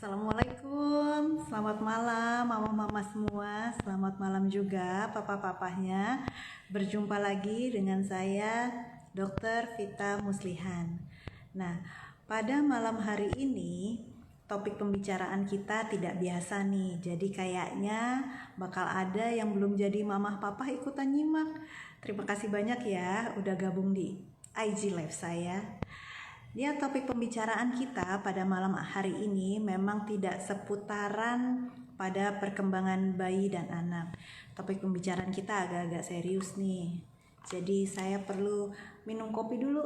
Assalamualaikum, selamat malam mama-mama semua, selamat malam juga papa-papahnya. Berjumpa lagi dengan saya, Dr. Vita Muslihan. Nah, pada malam hari ini topik pembicaraan kita tidak biasa nih. Jadi kayaknya bakal ada yang belum jadi mamah papa ikutan nyimak. Terima kasih banyak ya udah gabung di IG Live saya. Ya, topik pembicaraan kita pada malam hari ini memang tidak seputaran pada perkembangan bayi dan anak. Topik pembicaraan kita agak-agak serius nih. Jadi saya perlu minum kopi dulu.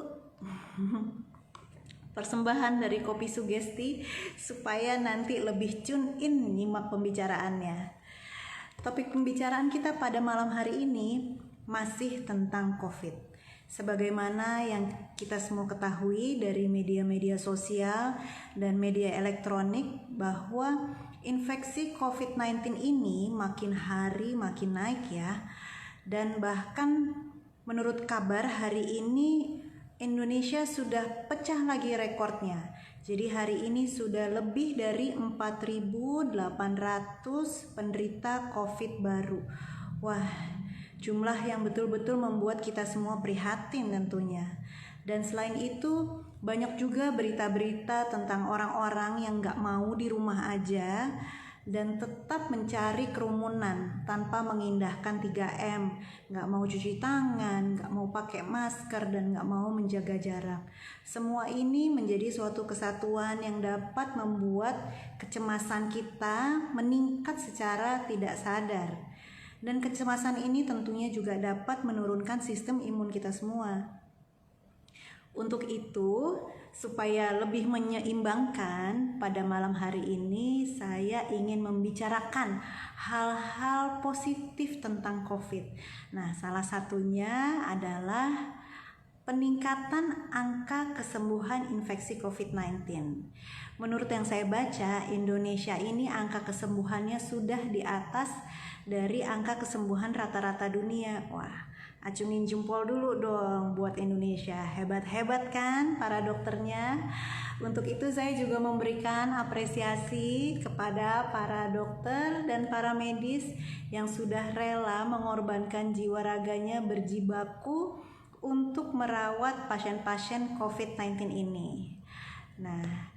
Persembahan dari Kopi Sugesti supaya nanti lebih tune in nyimak pembicaraannya. Topik pembicaraan kita pada malam hari ini masih tentang COVID. Sebagaimana yang kita semua ketahui dari media-media sosial dan media elektronik bahwa infeksi COVID-19 ini makin hari makin naik ya. Dan bahkan menurut kabar hari ini Indonesia sudah pecah lagi rekornya. Jadi hari ini sudah lebih dari 4.800 penderita COVID baru. Wah, jumlah yang betul-betul membuat kita semua prihatin tentunya. Dan selain itu banyak juga berita-berita tentang orang-orang yang gak mau di rumah aja dan tetap mencari kerumunan tanpa mengindahkan 3M, gak mau cuci tangan, gak mau pakai masker, dan gak mau menjaga jarak. Semua ini menjadi suatu kesatuan yang dapat membuat kecemasan kita meningkat secara tidak sadar. Dan kecemasan ini tentunya juga dapat menurunkan sistem imun kita semua. Untuk itu, supaya lebih menyeimbangkan, pada malam hari ini saya ingin membicarakan hal-hal positif tentang COVID. Nah, salah satunya adalah peningkatan angka kesembuhan infeksi COVID-19. Menurut yang saya baca, Indonesia ini angka kesembuhannya sudah di atas dari angka kesembuhan rata-rata dunia. Wah, acungin jempol dulu dong buat Indonesia. Hebat-hebat kan para dokternya? Untuk itu saya juga memberikan apresiasi kepada para dokter dan para medis yang sudah rela mengorbankan jiwa raganya berjibaku untuk merawat pasien-pasien COVID-19 ini. Nah,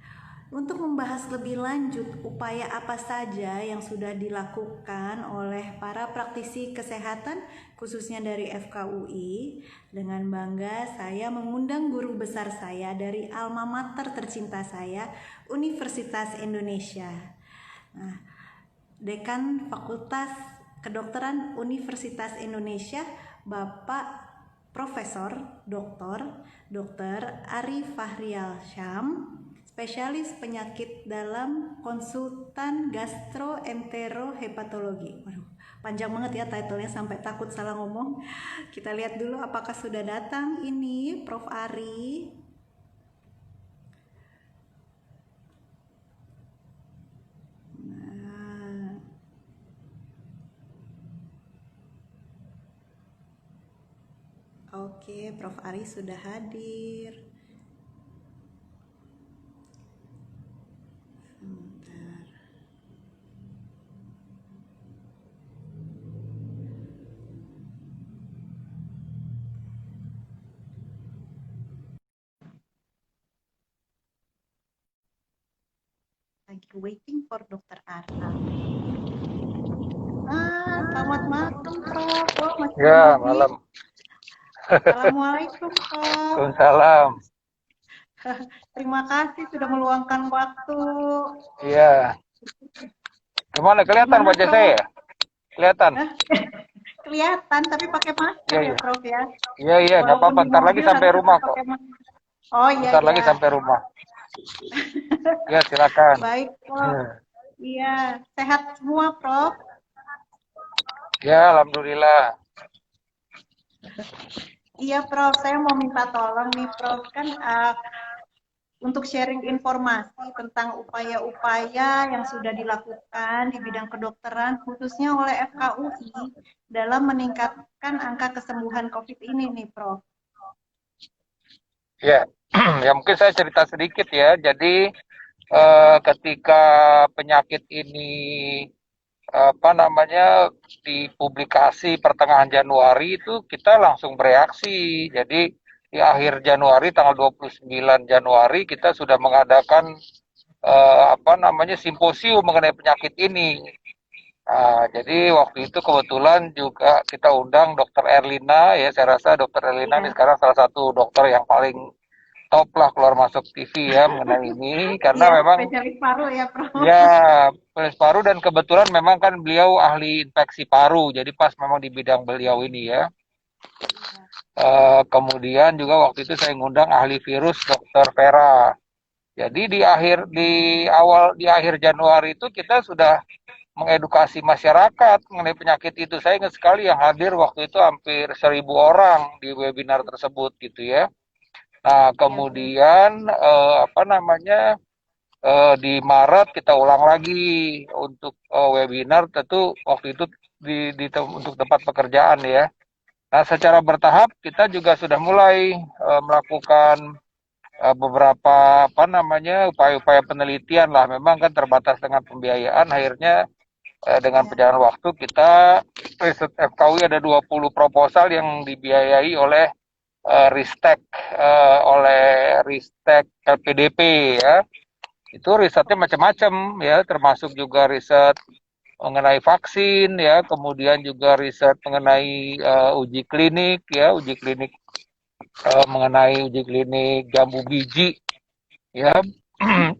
untuk membahas lebih lanjut upaya apa saja yang sudah dilakukan oleh para praktisi kesehatan khususnya dari FKUI, dengan bangga saya mengundang guru besar saya dari alma mater tercinta saya, Universitas Indonesia. Nah, Dekan Fakultas Kedokteran Universitas Indonesia, Bapak Profesor Dr. Ari Fahrial Syam, spesialis penyakit dalam konsultan gastroenterohepatologi. Waduh, panjang banget ya title-nya sampai takut salah ngomong. Kita lihat dulu apakah sudah datang ini Prof. Ari. Nah, oke, Prof. Ari sudah hadir. Sebentar. Lagi waiting for Dr. Ari. Selamat malam, Prof. Oh, masih Ya, nungguin. malam. Assalamualaikum, Prof. Waalaikumsalam. Terima kasih sudah meluangkan waktu. Iya. Gimana kelihatan Gimana, wajah Prof? saya? Kelihatan? Hah? Kelihatan, tapi pakai masker Iya, ya, iya. Prof ya. Iya, iya, nggak Walaupun apa-apa. di Ntar lagi mobil sampai harus tetap rumah kok. pakai masker. Oh iya Ntar lagi iya. sampai rumah. Ya, silakan. Baik, Prof. Iya, sehat semua, Prof. Ya, alhamdulillah. Iya, Prof. Saya mau minta tolong nih, Prof. Kan untuk sharing informasi tentang upaya-upaya yang sudah dilakukan di bidang kedokteran, khususnya oleh FKUI, dalam meningkatkan angka kesembuhan COVID ini nih, Prof. Ya, ya mungkin saya cerita sedikit ya. Jadi ketika penyakit ini apa namanya dipublikasi pertengahan Januari itu kita langsung bereaksi. Jadi di akhir Januari tanggal 29 Januari kita sudah mengadakan apa namanya simposium mengenai penyakit ini. Jadi waktu itu kebetulan juga kita undang Dokter Erlina ya, saya rasa Dokter Erlina ini Iya, sekarang salah satu dokter yang paling top lah keluar masuk TV ya mengenai ini karena iya, memang spesialis paru ya, Prof. ya penulis paru dan kebetulan memang kan beliau ahli infeksi paru jadi pas memang di bidang beliau ini ya. Iya, Kemudian juga waktu itu saya ngundang ahli virus Dokter Vera. Jadi di akhir Januari itu kita sudah mengedukasi masyarakat mengenai penyakit itu. Saya ingat sekali yang hadir waktu itu hampir 1.000 orang di webinar tersebut gitu ya. Nah, iya, Prof. kemudian apa namanya di Maret kita ulang lagi untuk webinar tentu waktu itu untuk tempat pekerjaan ya. Nah, secara bertahap kita juga sudah mulai melakukan beberapa apa namanya upaya-upaya penelitian lah. Memang kan terbatas dengan pembiayaan. Akhirnya dengan Iya, perjalanan waktu kita riset FKUI ada 20 proposal yang dibiayai oleh Ristek LPDP ya. Itu risetnya macam-macam ya, termasuk juga riset mengenai vaksin ya, kemudian juga riset mengenai uji klinik ya, mengenai uji klinik jambu biji ya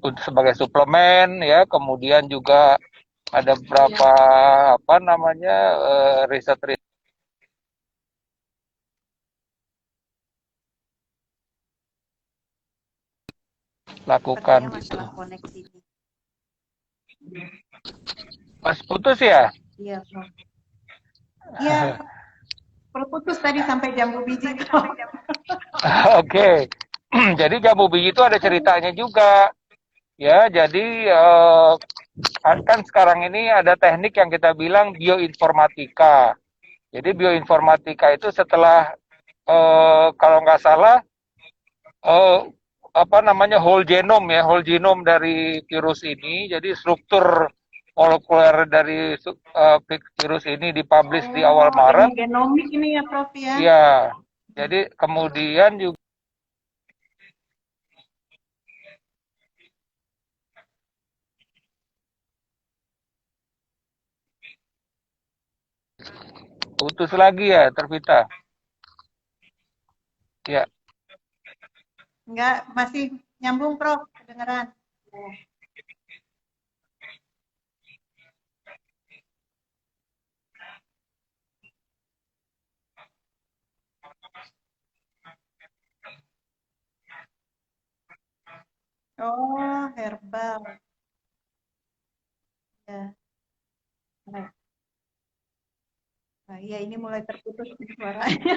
untuk sebagai suplemen ya, kemudian juga ada iya, beberapa apa namanya riset-riset lakukan sepertinya gitu. masalah koneksi. Mas putus ya? Iya, Prof. Iya, terputus tadi sampai jambu biji, Prof. Oke. Jadi jambu biji itu ada ceritanya juga. Ya, jadi kan sekarang ini ada teknik yang kita bilang bioinformatika. Jadi bioinformatika itu setelah kalau nggak salah eh, apa namanya whole genome dari virus ini. Jadi struktur molekuler dari virus ini dipublish di awal Oh, ilmu Maret. genomik ini ya, Prof ya. Ya, jadi kemudian juga putus lagi ya, Tervita. Ya, Enggak, masih nyambung, Prof. Kedengeran. Oh, herbal. Ya. Nah, nah, iya ini mulai terputus nih suaranya.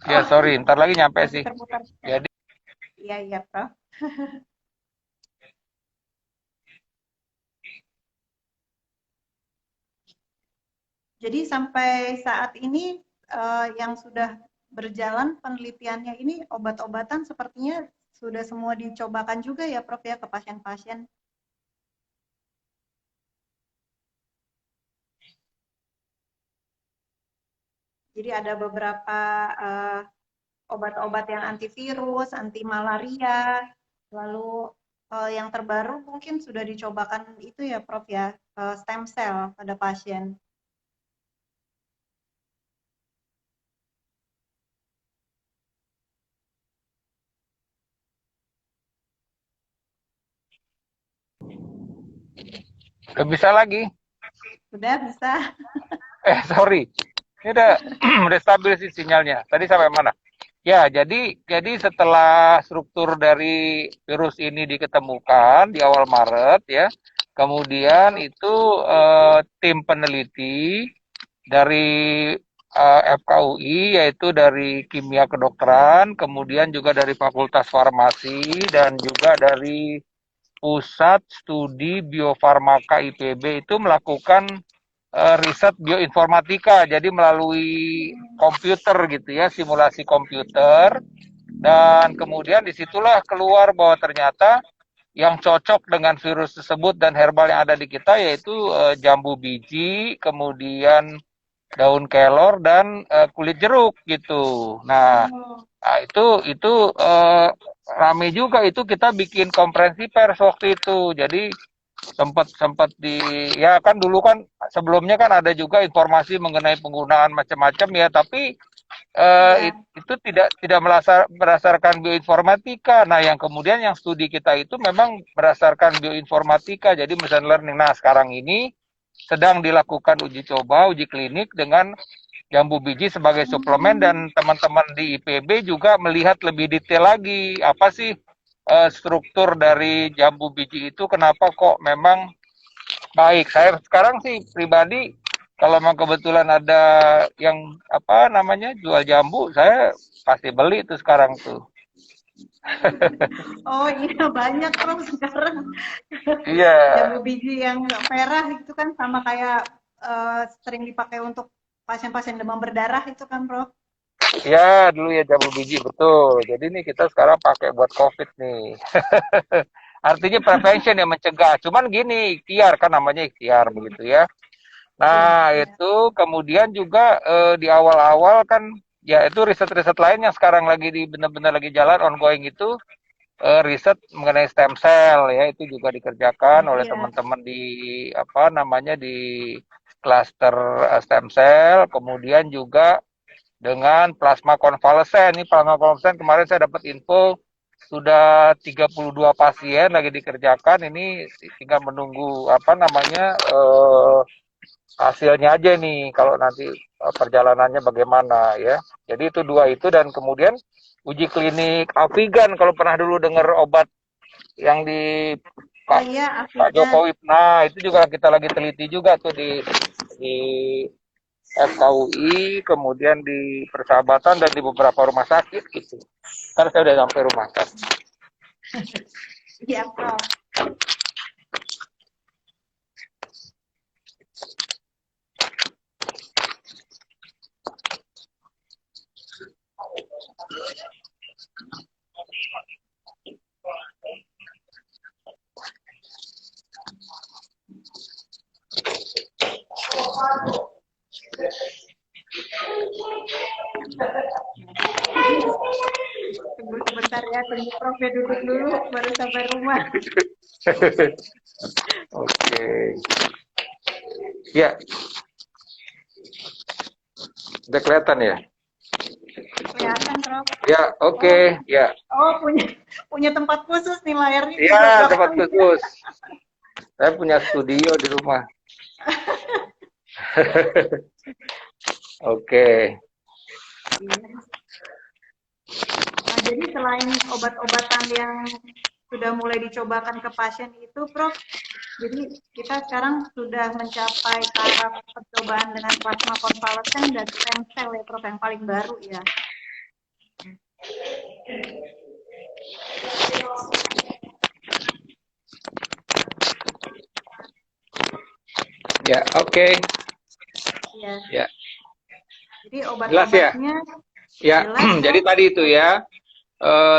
ya Oh, sorry, ntar lagi nyampe masih sih. terputar. Jadi Iya, iya, Prof. Jadi sampai saat ini yang sudah berjalan penelitiannya ini obat-obatan sepertinya sudah semua dicobakan juga ya, Prof ya, ke pasien-pasien. Jadi ada beberapa eh, obat-obat yang antivirus, anti malaria, lalu yang terbaru mungkin sudah dicobakan itu ya, Prof ya, stem cell pada pasien. udah bisa lagi. Sudah bisa. Sorry. Ini udah udah stabil sih sinyalnya. Tadi sampai mana? Ya, jadi setelah struktur dari virus ini diketemukan di awal Maret ya, kemudian itu tim peneliti dari FKUI yaitu dari kimia kedokteran, kemudian juga dari Fakultas Farmasi dan juga dari Pusat Studi Biofarmaka IPB itu melakukan riset bioinformatika, jadi melalui komputer gitu ya, simulasi komputer. Dan kemudian disitulah keluar bahwa ternyata yang cocok dengan virus tersebut dan herbal yang ada di kita yaitu jambu biji, kemudian daun kelor dan kulit jeruk gitu. Nah, Oh, itu rame juga itu kita bikin konferensi pers waktu itu. Jadi sempat sempat di ya kan dulu kan sebelumnya kan ada juga informasi mengenai penggunaan macam-macam ya, tapi iya. itu tidak berdasarkan bioinformatika. Nah, yang kemudian yang studi kita itu memang berdasarkan bioinformatika, jadi machine learning. Nah, sekarang ini sedang dilakukan uji coba, uji klinik dengan jambu biji sebagai suplemen dan teman-teman di IPB juga melihat lebih detail lagi apa sih struktur dari jambu biji itu, kenapa kok memang baik. Saya sekarang sih pribadi kalau memang kebetulan ada yang apa namanya jual jambu, saya pasti beli tuh sekarang tuh. Oh iya banyak Prof sekarang. Iya, Jambu biji yang merah itu kan sama kayak sering dipakai untuk pasien-pasien demam berdarah itu kan Prof. ya dulu ya jambu biji betul. Jadi nih kita sekarang pakai buat COVID nih. Artinya prevention yang mencegah. Cuman gini, ikhtiar kan namanya ikhtiar begitu ya. Iya, Nah, iya. itu kemudian juga di awal-awal kan ya itu riset-riset lain yang sekarang lagi di benar-benar lagi jalan ongoing itu riset mengenai stem cell ya itu juga dikerjakan oleh Iya. teman-teman di apa namanya di klaster stem cell, kemudian juga dengan plasma konvalesen. Ini plasma konvalesen kemarin saya dapat info sudah 32 pasien lagi dikerjakan, ini tinggal menunggu apa namanya hasilnya aja nih kalau nanti perjalanannya bagaimana ya. Jadi itu dua itu dan kemudian uji klinik Avigan kalau pernah dulu dengar obat yang di Oh Pak, iya, Pak Afigan. Jokowi. Nah, itu juga kita lagi teliti juga tuh di FKUI, kemudian di Persahabatan dan di beberapa rumah sakit gitu. Karena saya udah sampai rumah sakit. Iya, Prof. Tunggu sebentar ya, tunggu Prof ya duduk dulu baru sampai rumah. Oke. Ya, udah kelihatan ya? Kelihatan, Prof. Ya, Oh, oke. Ya. oh punya punya tempat khusus nih layarnya di sebelah Ya, tempat belakang. khusus. Saya punya studio di rumah. Oke. Iya. Nah, jadi selain obat-obatan yang sudah mulai dicobakan ke pasien itu, Prof, jadi kita sekarang sudah mencapai taraf percobaan dengan plasma konvalesen dan stem cell ya, Prof, yang paling baru ya. Ya, oke. Iya. Ya, Jadi jelas ya. obat-obatnya Ya, jelas, jadi Prof. tadi itu ya.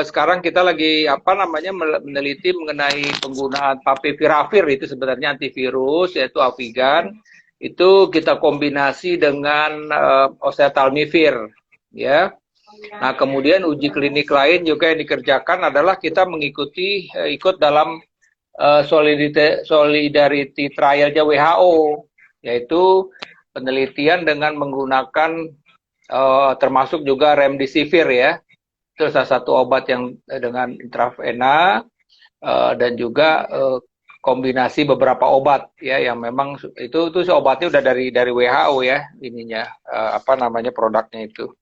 Sekarang kita lagi apa namanya meneliti mengenai penggunaan favipiravir itu sebenarnya antivirus yaitu Avigan. Itu kita kombinasi dengan oseltamivir ya. Iya. Nah, kemudian uji klinik lain juga yang dikerjakan adalah kita mengikuti ikut dalam solidarity trialnya WHO, yaitu penelitian dengan menggunakan termasuk juga remdesivir ya. Itu salah satu obat yang dengan intravena dan juga kombinasi beberapa obat ya yang memang itu obatnya udah dari WHO ya ininya apa namanya produknya itu.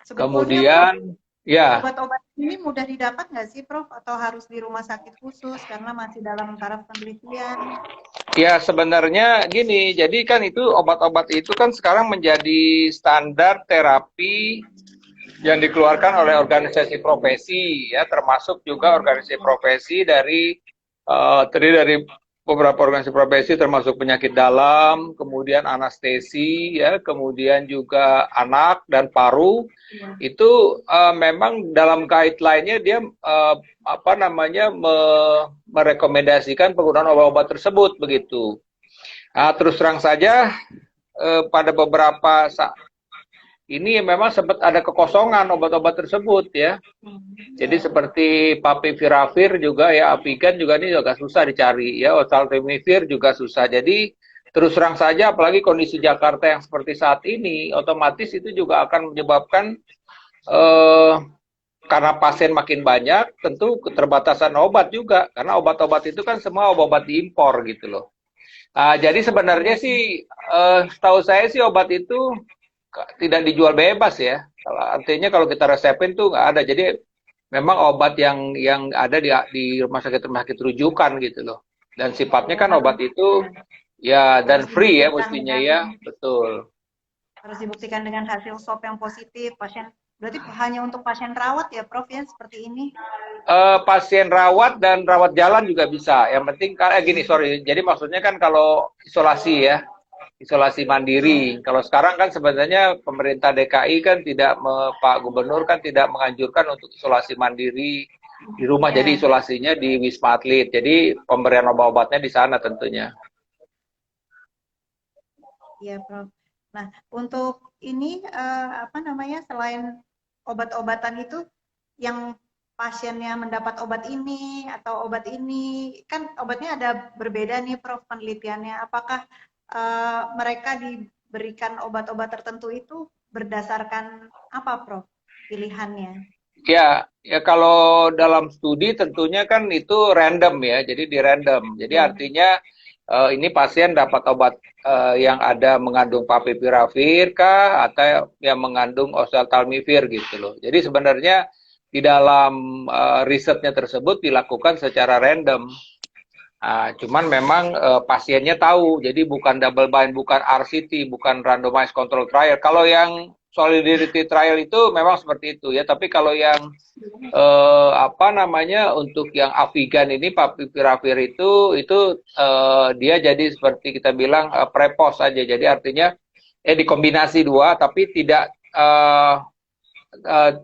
Sebetulnya, Prof, Kemudian ya obat-obat ini mudah didapat nggak sih, Prof? Atau harus di rumah sakit khusus karena masih dalam taraf penelitian? ya sebenarnya gini, jadi kan itu obat-obat itu kan sekarang menjadi standar terapi yang dikeluarkan oleh organisasi profesi ya termasuk juga organisasi profesi dari terdiri dari beberapa organisasi profesi termasuk penyakit dalam, kemudian anestesi, ya, kemudian juga anak dan paru. Iya. Itu memang dalam guideline-nya dia apa namanya merekomendasikan penggunaan obat-obat tersebut begitu. Nah, terus terang saja pada beberapa ini memang sempat ada kekosongan obat-obat tersebut ya. Jadi seperti Favipiravir juga ya, Avigan juga ini agak susah dicari ya, oseltamivir juga susah. Jadi terus terang saja apalagi kondisi Jakarta yang seperti saat ini, otomatis itu juga akan menyebabkan eh, karena pasien makin banyak, tentu keterbatasan obat juga. Karena obat-obat itu kan semua obat diimpor gitu loh. Jadi sebenarnya sih, setahu saya sih obat itu tidak dijual bebas ya. Artinya kalau kita resepin tuh nggak ada. Jadi memang obat yang ada di rumah sakit rujukan gitu loh. Dan sifatnya kan obat itu ya dan free ya mestinya ya, betul. Harus dibuktikan dengan hasil swab yang positif. Pasien berarti hanya untuk pasien rawat ya, Prof ya, seperti ini. Pasien rawat dan rawat jalan juga bisa. Yang penting gini, sorry. Jadi maksudnya kan kalau isolasi ya, isolasi mandiri. Kalau sekarang kan sebenarnya pemerintah DKI kan tidak, Pak Gubernur kan tidak menganjurkan untuk isolasi mandiri di rumah. Jadi isolasinya di Wisma Atlet. Jadi pemberian obat-obatnya di sana tentunya. Iya, Prof. Nah, untuk ini apa namanya, selain obat-obatan itu yang pasiennya mendapat obat ini atau obat ini, kan obatnya ada berbeda nih, Prof, penelitiannya. Apakah mereka diberikan obat-obat tertentu itu berdasarkan apa, Prof, pilihannya? Ya kalau dalam studi tentunya kan itu random ya, jadi di random. Jadi artinya ini pasien dapat obat yang ada mengandung Favipiravir kah atau yang mengandung oseltamivir gitu loh. Jadi sebenarnya di dalam risetnya tersebut dilakukan secara random. Cuman memang pasiennya tahu, jadi bukan double blind, bukan RCT, bukan randomized control trial. Kalau yang solidarity trial itu memang seperti itu ya, tapi kalau yang apa namanya untuk yang Avigan ini Favipiravir itu dia jadi seperti kita bilang prepos saja. Jadi artinya dikombinasi dua tapi tidak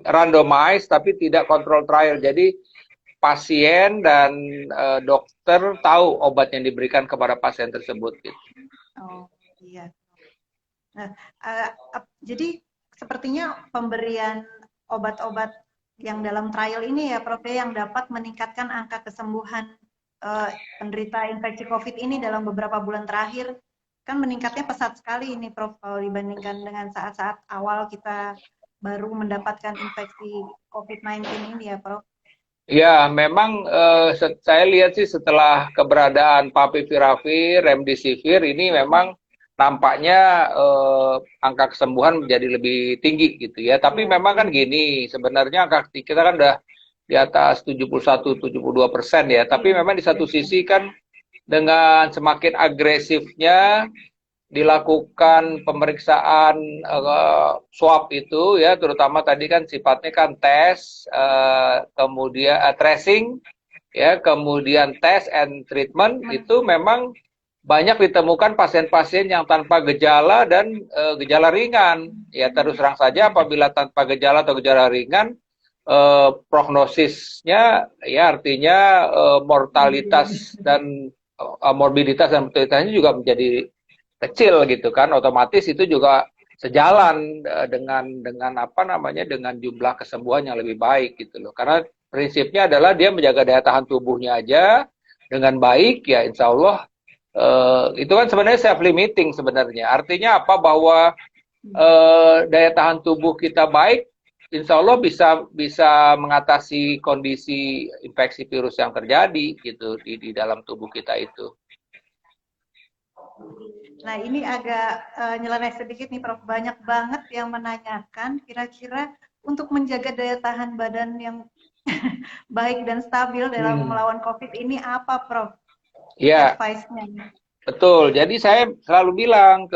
randomized tapi tidak control trial. Jadi pasien dan dokter tahu obat yang diberikan kepada pasien tersebut. Gitu. Oh iya. Nah, jadi sepertinya pemberian obat-obat yang dalam trial ini ya, Prof, yang dapat meningkatkan angka kesembuhan penderita infeksi COVID ini dalam beberapa bulan terakhir, kan meningkatnya pesat sekali ini, Prof, kalau dibandingkan dengan saat-saat awal kita baru mendapatkan infeksi COVID-19 ini ya, Prof. Ya, memang saya lihat sih setelah keberadaan Favipiravir, Remdesivir ini memang nampaknya angka kesembuhan menjadi lebih tinggi gitu ya. Tapi memang kan gini, sebenarnya angka kita kan udah di atas 71-72% ya. Tapi memang di satu sisi kan dengan semakin agresifnya dilakukan pemeriksaan swab itu ya, terutama tadi kan sifatnya kan tes, kemudian tracing, ya, kemudian tes and treatment itu memang banyak ditemukan pasien-pasien yang tanpa gejala dan gejala ringan. Ya terus terang saja apabila tanpa gejala atau gejala ringan, prognosisnya ya artinya mortalitas dan morbiditas dan mortalitasnya juga menjadi kecil gitu kan, otomatis itu juga sejalan dengan apa namanya dengan jumlah kesembuhan yang lebih baik gitu loh. Karena prinsipnya adalah dia menjaga daya tahan tubuhnya aja dengan baik ya, insya Allah itu kan sebenarnya self limiting sebenarnya. Artinya apa, bahwa daya tahan tubuh kita baik, insya Allah bisa mengatasi kondisi infeksi virus yang terjadi gitu di dalam tubuh kita itu. Nah, ini agak nyeleneh sedikit nih, Prof. Banyak banget yang menanyakan kira-kira untuk menjaga daya tahan badan yang baik dan stabil dalam melawan COVID ini apa, Prof? Ya, advice-nya. betul. Jadi saya selalu bilang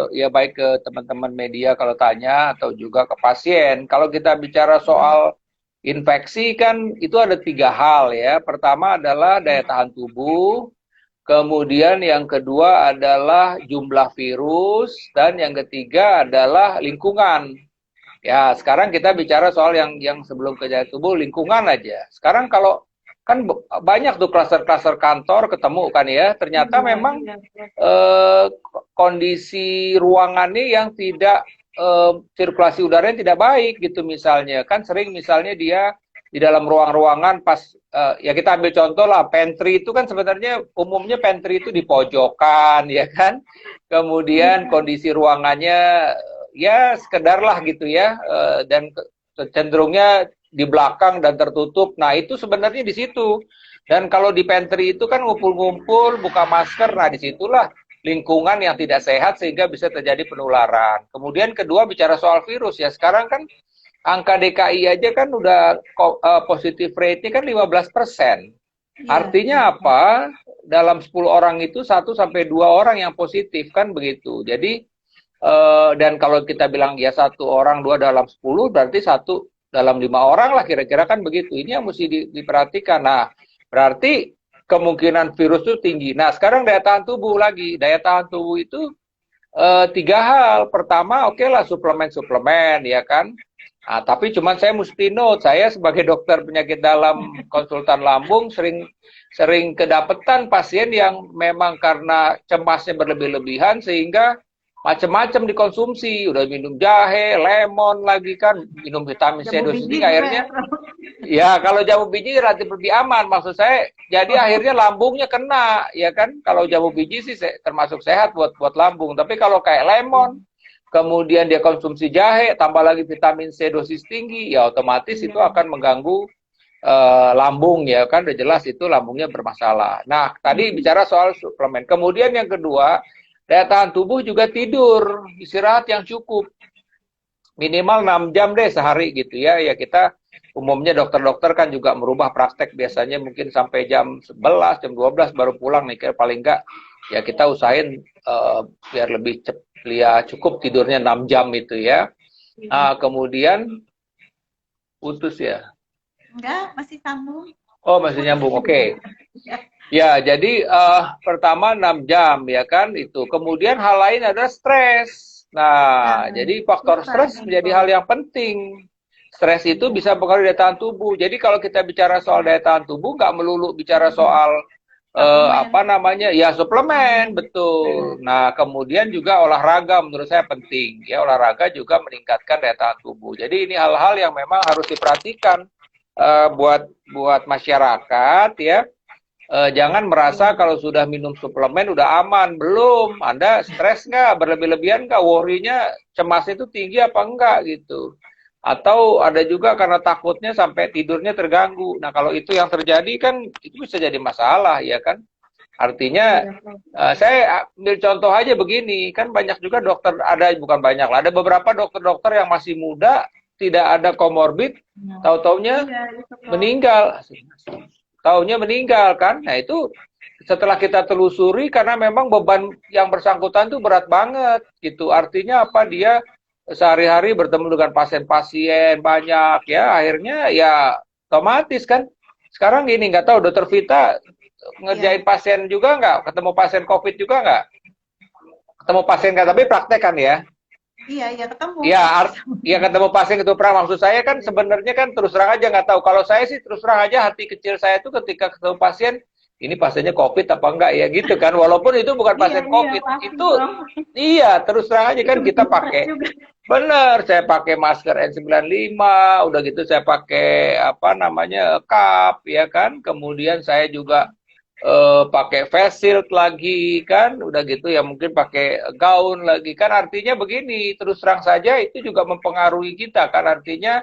ya baik ke teman-teman media kalau tanya atau juga ke pasien. Kalau kita bicara soal infeksi kan itu ada 3 hal ya. Pertama adalah daya tahan tubuh. kemudian yang kedua adalah jumlah virus, dan yang ketiga adalah lingkungan. Ya, sekarang kita bicara soal yang sebelum kejahatan tubuh, lingkungan aja. Sekarang kalau kan banyak tuh klaster-klaster kantor ketemu kan ya, ternyata memang kondisi ruangannya yang tidak sirkulasi udaranya tidak baik gitu misalnya. Kan sering misalnya dia di dalam ruang-ruangan pas ya kita ambil contoh lah, pantry itu kan sebenarnya umumnya pantry itu di pojokan ya kan. Kemudian kondisi ruangannya ya sekedar lah gitu ya, dan cenderungnya di belakang dan tertutup. Nah itu sebenarnya di situ. Dan kalau di pantry itu kan ngumpul-ngumpul, buka masker, nah disitulah lingkungan yang tidak sehat sehingga bisa terjadi penularan. Kemudian kedua bicara soal virus ya, sekarang kan angka DKI aja kan udah positive rate-nya kan 15%. Artinya apa? Dalam 10 orang itu 1 sampai 2 orang yang positif kan begitu. Jadi dan kalau kita bilang ya 1 orang 2 dalam 10 berarti 1 dalam 5 orang lah kira-kira kan begitu. Ini yang mesti diperhatikan. Nah, berarti kemungkinan virus itu tinggi. Nah, sekarang daya tahan tubuh lagi. Daya tahan tubuh itu 3 hal. Pertama, oke lah suplemen-suplemen ya kan. Nah, tapi cuman saya mesti note, saya sebagai dokter penyakit dalam konsultan lambung sering kedapetan pasien yang memang karena cemasnya berlebih-lebihan sehingga macam-macam dikonsumsi, udah minum jahe, lemon lagi kan, minum vitamin C dosis tinggi, akhirnya ya kalau jamu biji relatif lebih aman, maksud saya, jadi akhirnya lambungnya kena, ya kan, kalau jamu biji sih termasuk sehat buat lambung, tapi kalau kayak lemon, kemudian dia konsumsi jahe, tambah lagi vitamin C dosis tinggi, ya otomatis itu akan mengganggu lambung ya kan, udah jelas itu lambungnya bermasalah. Nah, tadi bicara soal suplemen, kemudian yang kedua, daya tahan tubuh juga tidur, istirahat yang cukup. Minimal 6 jam deh sehari gitu ya. Ya kita umumnya dokter-dokter kan juga merubah praktek biasanya mungkin sampai jam 11, jam 12 baru pulang nih. Paling enggak ya kita usahain biar lebih ya cukup tidurnya 6 jam itu ya. Kemudian putus ya. Enggak, masih sambung. Oh, masih nyambung. Oke. Ya, jadi pertama 6 jam ya kan itu. Kemudian hal lain adalah stres. Nah, jadi faktor stres menjadi hal yang penting. Stres itu bisa mempengaruhi daya tahan tubuh. Jadi kalau kita bicara soal daya tahan tubuh, nggak melulu bicara soal apa namanya, ya suplemen, betul. Nah, kemudian juga olahraga menurut saya penting. Ya, olahraga juga meningkatkan daya tahan tubuh. Jadi ini hal-hal yang memang harus diperhatikan buat masyarakat ya. Jangan merasa kalau sudah minum suplemen udah aman. Belum. Anda stres nggak? Berlebih-lebihan nggak? Worry-nya, cemasnya itu tinggi apa enggak gitu. Atau ada juga karena takutnya sampai tidurnya terganggu. Nah, kalau itu yang terjadi kan itu bisa jadi masalah ya kan. Artinya saya ambil contoh aja begini, kan banyak juga dokter, ada bukan banyak lah, ada beberapa dokter-dokter yang masih muda, tidak ada komorbid, tahu-taunya meninggal. Taunya meninggal kan. Nah itu setelah kita telusuri karena memang beban yang bersangkutan itu berat banget gitu. Artinya apa, dia sehari-hari bertemu dengan pasien-pasien banyak ya, akhirnya ya otomatis kan. Sekarang gini, nggak tahu Dokter Vita ngerjain pasien juga nggak? Ketemu pasien COVID juga nggak? Ketemu pasien kan, tapi praktek kan ya? Iya ketemu. Iya ketemu pasien itu pernah. Maksud saya kan sebenarnya kan terus terang aja nggak tahu. Kalau saya sih terus terang aja hati kecil saya itu ketika ketemu pasien, ini pasiennya COVID apa enggak ya gitu kan. Walaupun itu bukan pasien COVID, itu iya terus terang aja kan kita pakai. Bener, saya pakai masker N95, udah gitu saya pakai apa namanya cup ya kan. Kemudian saya juga pakai face shield lagi kan, udah gitu ya mungkin pakai gaun lagi kan, artinya begini, terus terang saja itu juga mempengaruhi kita kan, artinya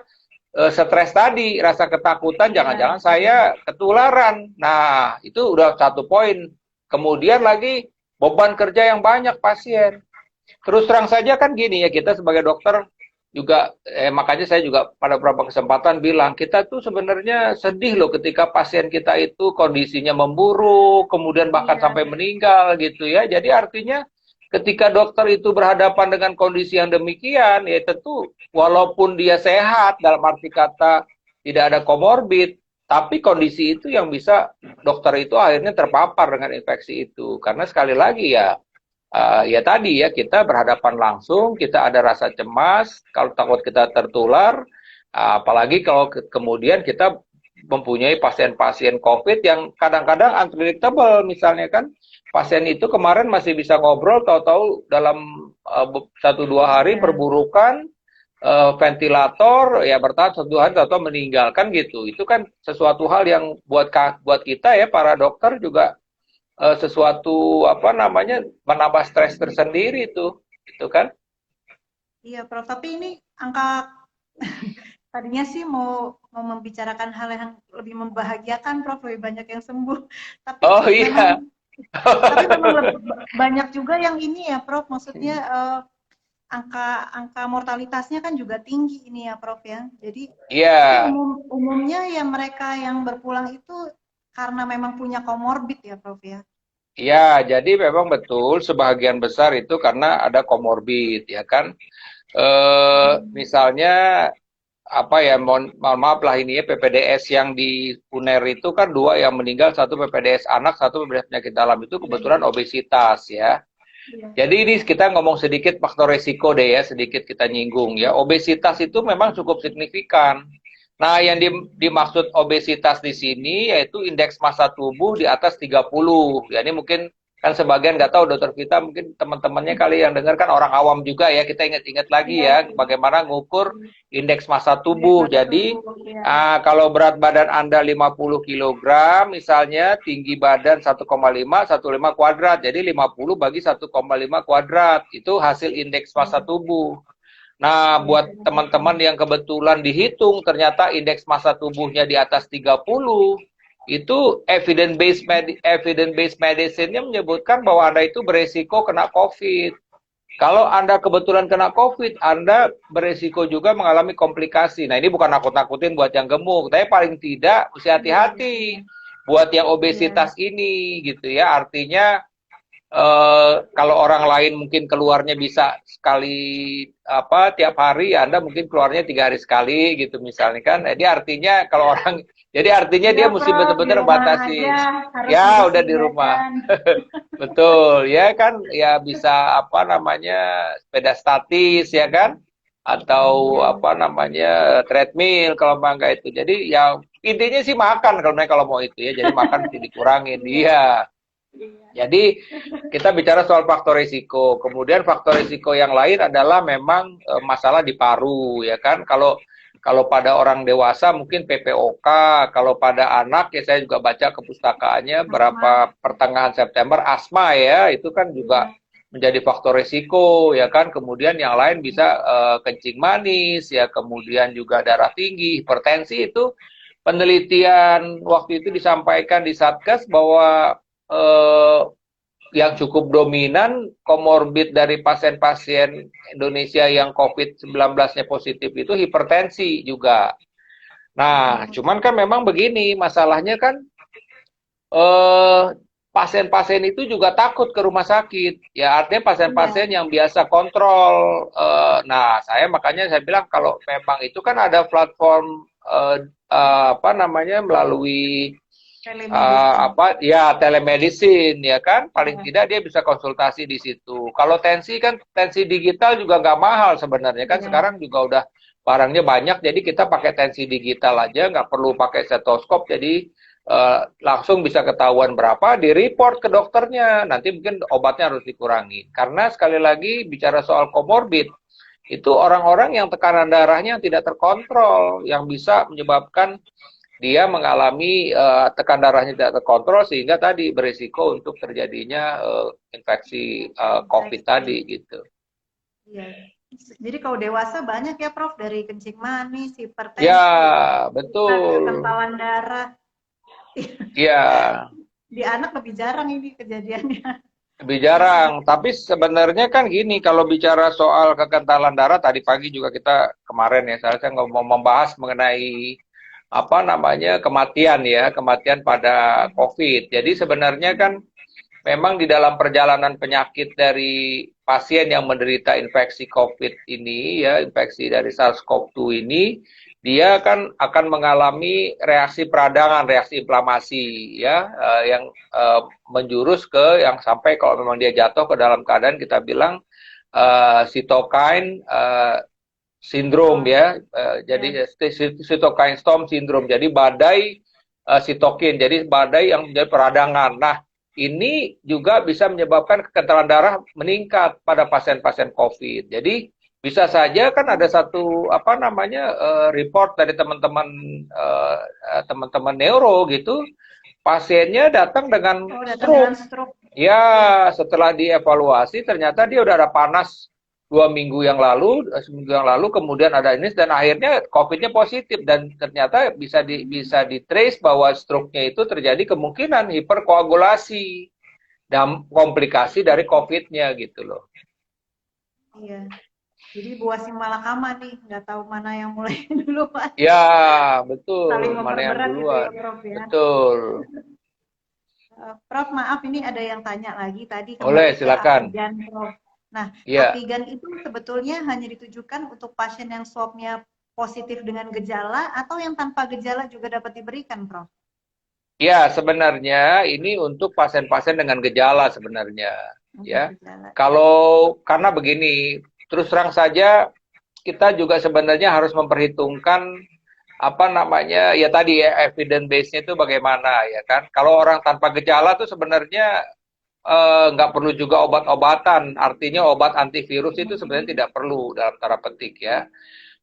stres tadi, rasa ketakutan jangan-jangan saya ketularan. Nah, itu udah 1 poin. Kemudian lagi beban kerja yang banyak pasien. Terus terang saja kan gini ya, kita sebagai dokter juga makanya saya juga pada beberapa kesempatan bilang kita tuh sebenarnya sedih loh ketika pasien kita itu kondisinya memburuk, kemudian bahkan sampai meninggal gitu ya. Jadi artinya ketika dokter itu berhadapan dengan kondisi yang demikian, ya tentu walaupun dia sehat dalam arti kata tidak ada komorbid, Tapi kondisi itu yang bisa dokter itu akhirnya terpapar dengan infeksi itu. Karena sekali lagi ya, ya tadi ya kita berhadapan langsung, kita ada rasa cemas, kalau takut kita tertular, apalagi kalau kemudian kita mempunyai pasien-pasien COVID yang kadang-kadang unpredictable, misalnya kan pasien itu kemarin masih bisa ngobrol, tahu-tahu dalam 1-2 hari perburukan, ventilator ya bertahan 1 hari atau meninggalkan gitu. Itu kan sesuatu hal yang buat kita ya para dokter juga sesuatu apa namanya menambah stres tersendiri itu, gitu kan? Iya, Prof. Tapi ini angka tadinya sih mau mau membicarakan hal yang lebih membahagiakan, Prof. Lebih banyak yang sembuh. Tapi Oh memang iya, banyak juga yang ini ya, Prof. Maksudnya angka angka mortalitasnya kan juga tinggi ini ya, Prof ya. Jadi tapi iya, umumnya ya mereka yang berpulang itu karena memang punya komorbid ya, Prof ya. iya. Jadi memang betul sebagian besar itu karena ada komorbid, ya kan? Misalnya apa ya, mohon maaf lah ini ya PPDS yang di UNER itu kan 2 yang meninggal, satu PPDS anak, satu PPDS penyakit dalam itu Iya, kebetulan obesitas ya. iya. Jadi ini kita ngomong sedikit faktor resiko deh ya, sedikit kita nyinggung ya. Obesitas itu memang cukup signifikan. Nah, yang dimaksud obesitas di sini yaitu indeks massa tubuh di atas 30. Ya, ini mungkin kan sebagian nggak tahu dokter Vita, mungkin teman-temannya kali yang dengar kan orang awam juga ya. Kita ingat-ingat lagi Iya ya sih. bagaimana ngukur indeks massa Indeks tubuh. massa Jadi tubuh ya. kalau berat badan Anda 50 kilogram, misalnya tinggi badan 1,5 kuadrat. Jadi 50 bagi 1,5 kuadrat. Itu hasil indeks massa tubuh. Nah, Iya, buat teman-teman yang kebetulan dihitung ternyata indeks massa tubuhnya di atas 30, itu evidence based medicine-nya menyebutkan bahwa Anda itu beresiko kena COVID. Kalau Anda kebetulan kena COVID, Anda beresiko juga mengalami komplikasi. Nah, ini bukan nakut-nakutin buat yang gemuk, tapi paling tidak mesti iya, hati-hati buat yang iya, obesitas ini gitu ya. Artinya kalau orang lain mungkin keluarnya bisa sekali apa tiap hari, ya Anda mungkin keluarnya 3 hari sekali gitu misalnya kan. Jadi artinya kalau orang, jadi artinya iya, dia mesti Prof. Di benar-benar rumah aja batasin. harus Ya udah bersih di ya rumah. kan. Betul, ya kan, ya bisa apa namanya sepeda statis ya kan, atau Iya, apa namanya treadmill kalau mangga itu. Jadi ya intinya sih makan kalau mau itu ya. Jadi makan mesti dikurangin. iya, Iya. iya. Jadi kita bicara soal faktor risiko. Kemudian faktor risiko yang lain adalah memang masalah di paru ya kan. Kalau pada orang dewasa mungkin PPOK, kalau pada anak ya saya juga baca kepustakaannya Asma, berapa pertengahan September asma ya, itu kan juga iya, menjadi faktor risiko ya kan. Kemudian yang lain bisa kencing manis ya, kemudian juga darah tinggi, hipertensi itu penelitian waktu itu disampaikan di Satgas bahwa eh, yang cukup dominan komorbid dari pasien-pasien Indonesia yang COVID-19-nya positif itu hipertensi juga. Nah, oh, cuman kan memang begini, masalahnya kan eh, pasien-pasien itu juga takut ke rumah sakit. Ya, artinya pasien-pasien iya, yang biasa kontrol. Nah, saya makanya saya bilang kalau memang itu kan ada platform apa namanya melalui telemedicine, apa ya telemedicine ya kan paling iya, tidak dia bisa konsultasi di situ. Kalau tensi kan tensi digital juga nggak mahal sebenarnya kan iya, sekarang juga udah barangnya banyak jadi kita pakai tensi digital aja nggak perlu pakai stetoskop jadi langsung bisa ketahuan berapa di report ke dokternya nanti mungkin obatnya harus dikurangi karena sekali lagi bicara soal komorbid itu orang-orang yang tekanan darahnya tidak terkontrol yang bisa menyebabkan dia mengalami tekan darahnya tidak terkontrol sehingga tadi berisiko untuk terjadinya infeksi COVID infeksi, tadi gitu. iya. Jadi kalau dewasa banyak ya Prof dari kencing manis, Ya, hipertensi, obesitas, betul. kekentalan darah. Ya, Di anak lebih jarang ini kejadiannya. lebih Jadi jarang. lebih Tapi sebenarnya kan gini, kalau bicara soal kekentalan darah, tadi pagi juga kita kemarin ya, saya mau membahas mengenai apa namanya kematian ya, kematian pada COVID. Jadi sebenarnya kan memang di dalam perjalanan penyakit dari pasien yang menderita infeksi COVID ini, ya, infeksi dari SARS-CoV-2 ini, dia kan akan mengalami reaksi peradangan, reaksi inflamasi ya, yang menjurus ke yang sampai kalau memang dia jatuh ke dalam keadaan kita bilang cytokine sindrom ya, jadi cytokine storm syndrome, jadi badai sitokin, jadi badai yang menjadi peradangan. Nah, ini juga bisa menyebabkan kekentalan darah meningkat pada pasien-pasien COVID. Jadi bisa saja kan ada satu apa namanya report dari teman-teman neuro gitu, pasiennya datang dengan stroke. Ya, setelah dievaluasi ternyata dia udah ada panas 2 minggu yang lalu, seminggu yang lalu, kemudian ada ini dan akhirnya COVID-nya positif dan ternyata bisa ditrace bahwa stroke-nya itu terjadi kemungkinan hiperkoagulasi dan komplikasi dari COVID-nya gitu loh. Iya. Jadi buah si malakama nih, nggak tahu mana yang mulai dulu, Pak. Ya, betul. Saling Mana yang memperberat gitu duluan. ya, Prof ya. Betul. Prof, maaf ini ada yang tanya lagi tadi Boleh, kembali ke silakan. antigen, Prof. Nah, Ya. antigen itu sebetulnya hanya ditujukan untuk pasien yang swabnya positif dengan gejala atau yang tanpa gejala juga dapat diberikan, Prof? Ya, sebenarnya ini untuk pasien-pasien dengan gejala sebenarnya, ya. Kalau karena begini, terus terang saja kita juga sebenarnya harus memperhitungkan apa namanya ya tadi ya evidence base-nya itu bagaimana ya kan. Kalau orang tanpa gejala tuh sebenarnya nggak perlu juga obat-obatan. Artinya obat antivirus itu sebenarnya tidak perlu dalam tanda petik ya.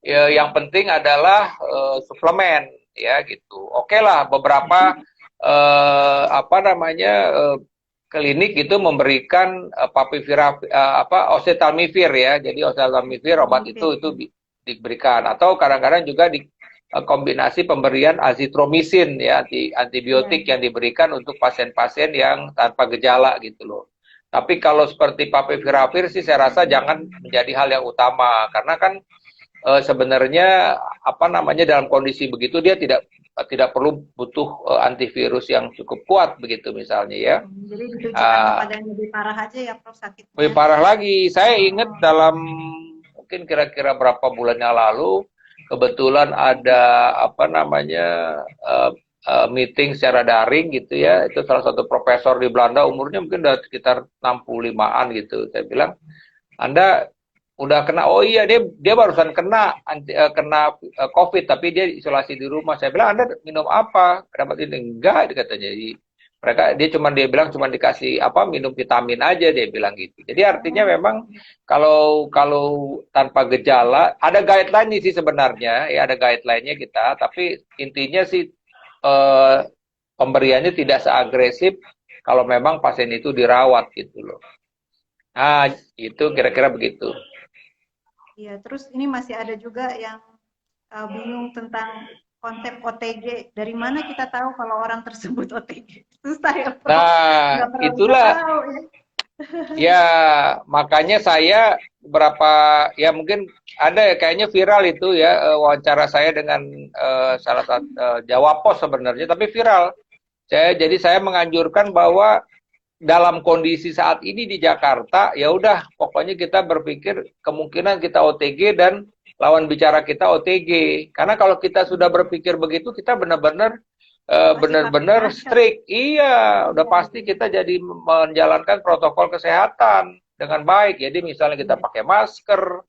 Yang penting adalah suplemen ya gitu. Oke lah beberapa apa namanya klinik itu memberikan oseltamivir ya. Jadi oseltamivir obat itu diberikan atau kadang-kadang juga di kombinasi pemberian azitromisin ya antibiotik yang diberikan untuk pasien-pasien yang tanpa gejala gitu loh. Tapi kalau seperti favipiravir sih saya rasa jangan menjadi hal yang utama karena kan sebenarnya apa namanya dalam kondisi begitu dia tidak perlu butuh antivirus yang cukup kuat begitu misalnya ya. Jadi ditujukan kepada yang lebih parah aja ya Prof sakitnya. Lebih parah lagi. Saya ingat dalam mungkin kira-kira berapa bulan yang lalu kebetulan ada apa namanya meeting secara daring gitu ya. Itu salah satu profesor di Belanda umurnya mungkin udah sekitar 65-an gitu. Saya bilang, "Anda udah kena?" "Oh iya, dia barusan kena COVID tapi dia isolasi di rumah." Saya bilang, "Anda minum apa? Dapat ini?" "Enggak," katanya. Jadi dia bilang cuma dikasih minum vitamin aja dia bilang gitu. Jadi artinya memang kalau tanpa gejala ada guideline nih sih sebenarnya ya ada guideline-nya kita tapi intinya sih pemberiannya tidak seagresif kalau memang pasien itu dirawat gitu loh. Nah, itu kira-kira begitu. Iya, terus ini masih ada juga yang bingung tentang konsep OTG. Dari mana kita tahu kalau orang tersebut OTG? Susah ya, Prof. Nah, itulah. Tahu, ya. Ya, makanya saya ya mungkin ada kayaknya viral itu ya wawancara saya dengan salah satu Jawa Pos sebenarnya tapi viral. Jadi saya menganjurkan bahwa dalam kondisi saat ini di Jakarta ya udah pokoknya kita berpikir kemungkinan kita OTG dan lawan bicara kita OTG. Karena kalau kita sudah berpikir begitu kita benar-benar strict. Iya, udah pasti kita jadi menjalankan protokol kesehatan dengan baik. Jadi misalnya kita pakai masker,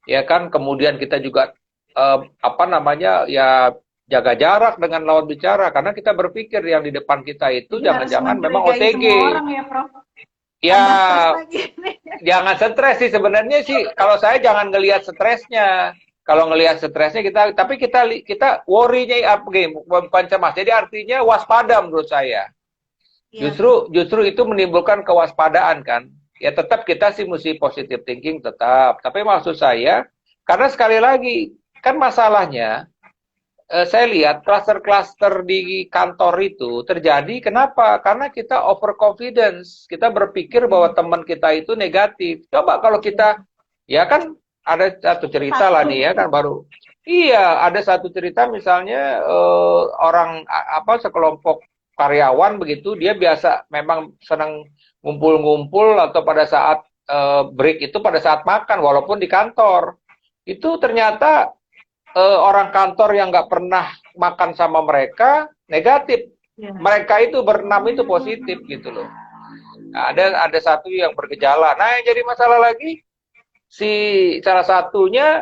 ya kan, kemudian kita juga ya jaga jarak dengan lawan bicara karena kita berpikir yang di depan kita itu jangan-jangan memang OTG. Orang ya, Prof. Ya, jangan stres sih sebenarnya sih. Kalau saya jangan ngelihat stresnya. Kalau ngelihat stresnya tapi kita worry-nya bukan cemas. Jadi artinya waspada menurut saya. Ya. Justru itu menimbulkan kewaspadaan kan. Ya tetap kita sih mesti positive thinking tetap. Tapi maksud saya karena sekali lagi kan masalahnya saya lihat klaster-klaster di kantor itu terjadi kenapa? Karena kita overconfidence. Kita berpikir bahwa teman kita itu negatif. Coba kalau kita ya kan ada satu cerita lah nih ya kan baru. Iya, ada satu cerita misalnya orang sekelompok karyawan begitu dia biasa memang senang ngumpul-ngumpul atau pada saat break itu pada saat makan walaupun di kantor. Itu ternyata orang kantor yang nggak pernah makan sama mereka negatif. Ya. Mereka itu berenam itu positif gitu loh. Nah, ada satu yang bergejala. Nah, yang jadi masalah lagi si salah satunya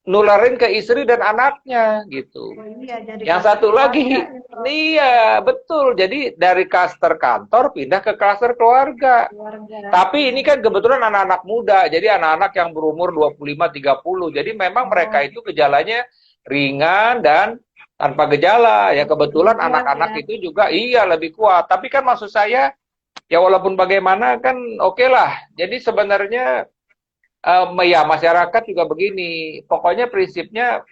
nularin ke istri dan anaknya gitu. Oh iya, jadi Yang kluster satu lagi, keluarga ya, Prof. iya betul. Jadi dari klaster kantor pindah ke klaster keluarga. Keluarga. Tapi ini kan kebetulan anak-anak muda, jadi anak-anak yang berumur 25-30. Jadi memang mereka Oh, itu gejalanya ringan dan tanpa gejala. Ya kebetulan lebih kuat anak-anak ya. itu juga iya lebih kuat. Tapi kan maksud saya, ya walaupun bagaimana kan oke lah. Jadi sebenarnya ya masyarakat juga begini. Pokoknya prinsipnya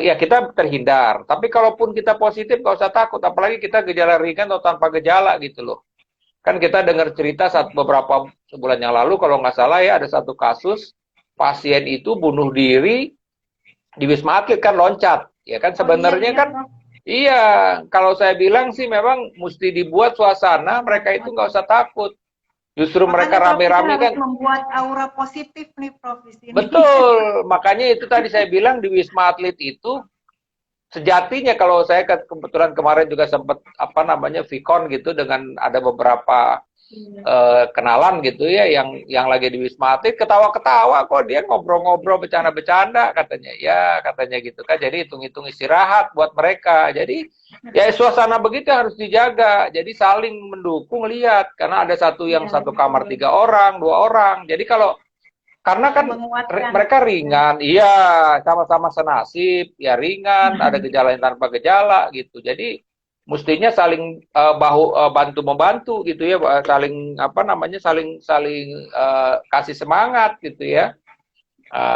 ya kita terhindar. Tapi kalaupun kita positif nggak usah takut. Apalagi kita gejala ringan atau tanpa gejala gitu loh. Kan kita dengar cerita saat beberapa sebulan yang lalu kalau nggak salah ya ada satu kasus pasien itu bunuh diri di Wisma Atlet kan loncat. Ya kan Oh iya, sebenarnya iya, kan Prof. iya kalau saya bilang sih memang mesti dibuat suasana mereka itu nggak usah takut. Justru mereka Makanya Prof kita rame-rame harus kan. membuat aura positif nih Prof di sini. Betul, makanya itu tadi saya bilang di Wisma Atlet itu sejatinya kalau saya kebetulan kemarin juga sempat apa namanya Vicon gitu dengan ada beberapa Iya. kenalan gitu ya yang lagi di Wisma Atlet ketawa-ketawa kok dia ngobrol-ngobrol bercanda-bercanda katanya ya katanya gitu kan jadi hitung-hitung istirahat buat mereka jadi ya suasana begitu harus dijaga jadi saling mendukung lihat karena ada satu yang Iya, satu kamar betul. 3 orang 2 orang jadi kalau karena kan Menguatkan. mereka ringan, iya sama-sama senasib, ya ringan, ada gejala yang tanpa gejala gitu. Jadi mestinya saling bantu membantu gitu ya, saling apa namanya, saling saling kasih semangat gitu ya.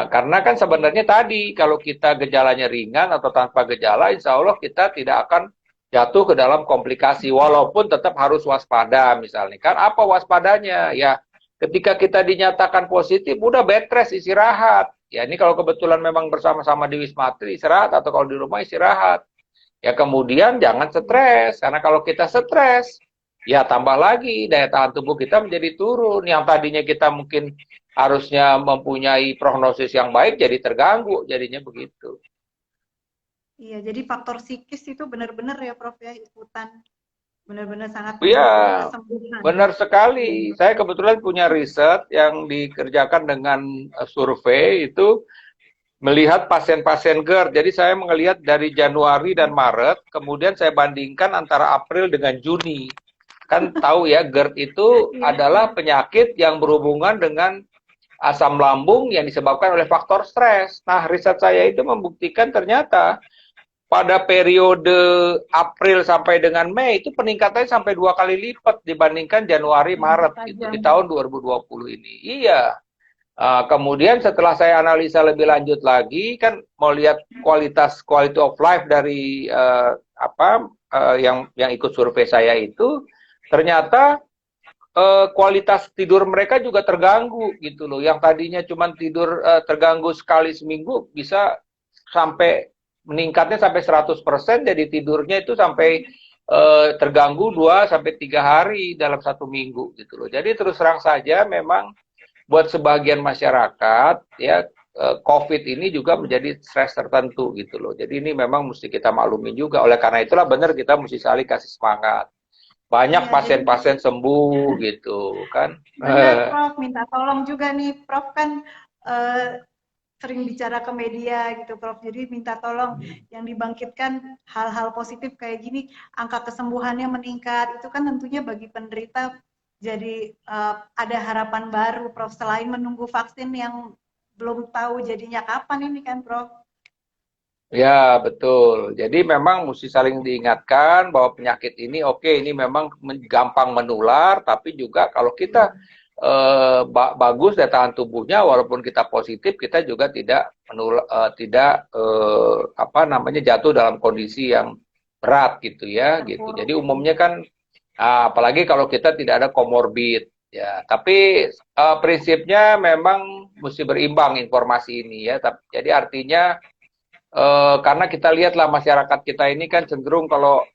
Karena kan sebenarnya tadi kalau kita gejalanya ringan atau tanpa gejala, insya Allah kita tidak akan jatuh ke dalam komplikasi, walaupun tetap harus waspada misalnya. Kan apa waspadanya? Ya ketika kita dinyatakan positif, udah bed rest, istirahat. Ya ini kalau kebetulan memang bersama-sama di Wisma Atlet istirahat atau kalau di rumah istirahat. Ya kemudian jangan stres, karena kalau kita stres, ya tambah lagi daya tahan tubuh kita menjadi turun. Yang tadinya kita mungkin harusnya mempunyai prognosis yang baik jadi terganggu, jadinya begitu. Iya, jadi faktor psikis itu benar-benar ya Prof ya ikutan benar-benar sangat Iya, mendukung kesembuhan. benar sekali. Saya kebetulan punya riset yang dikerjakan dengan survei itu melihat pasien-pasien GERD. Jadi saya melihat dari Januari dan Maret, kemudian saya bandingkan antara April dengan Juni. Kan tahu ya, GERD itu adalah penyakit yang berhubungan dengan asam lambung yang disebabkan oleh faktor stres. Nah, riset saya itu membuktikan ternyata pada periode April sampai dengan Mei itu peningkatannya sampai 2 kali lipat dibandingkan Januari Maret itu di tahun 2020 ini. Iya. Kemudian setelah saya analisa lebih lanjut lagi kan mau lihat quality of life dari yang ikut survei saya itu ternyata kualitas tidur mereka juga terganggu gitu loh. Yang tadinya cuma tidur terganggu sekali seminggu bisa sampai meningkatnya sampai 100% jadi tidurnya itu sampai terganggu 2 sampai 3 hari dalam 1 minggu gitu loh. Jadi terus terang saja memang buat sebagian masyarakat ya COVID ini juga menjadi stres tertentu gitu loh. Jadi ini memang mesti kita maklumi juga. Oleh karena itulah benar kita mesti saling kasih semangat. Banyak pasien-pasien sembuh gitu kan. Benar Prof, minta tolong juga nih Prof kan sering bicara ke media gitu Prof. Jadi minta tolong yang dibangkitkan hal-hal positif kayak gini, angka kesembuhannya meningkat. Itu kan tentunya bagi penderita jadi ada harapan baru Prof. Selain menunggu vaksin yang belum tahu jadinya kapan ini kan Prof. Ya, betul. Jadi memang mesti saling diingatkan bahwa penyakit ini oke, ini memang gampang menular, tapi juga kalau kita bagus daya tahan tubuhnya, walaupun kita positif, kita juga tidak apa namanya jatuh dalam kondisi yang berat gitu ya, gitu. Jadi umumnya kan, apalagi kalau kita tidak ada komorbid, ya. Tapi prinsipnya memang mesti berimbang informasi ini ya. Jadi artinya karena kita lihatlah masyarakat kita ini kan cenderung kalau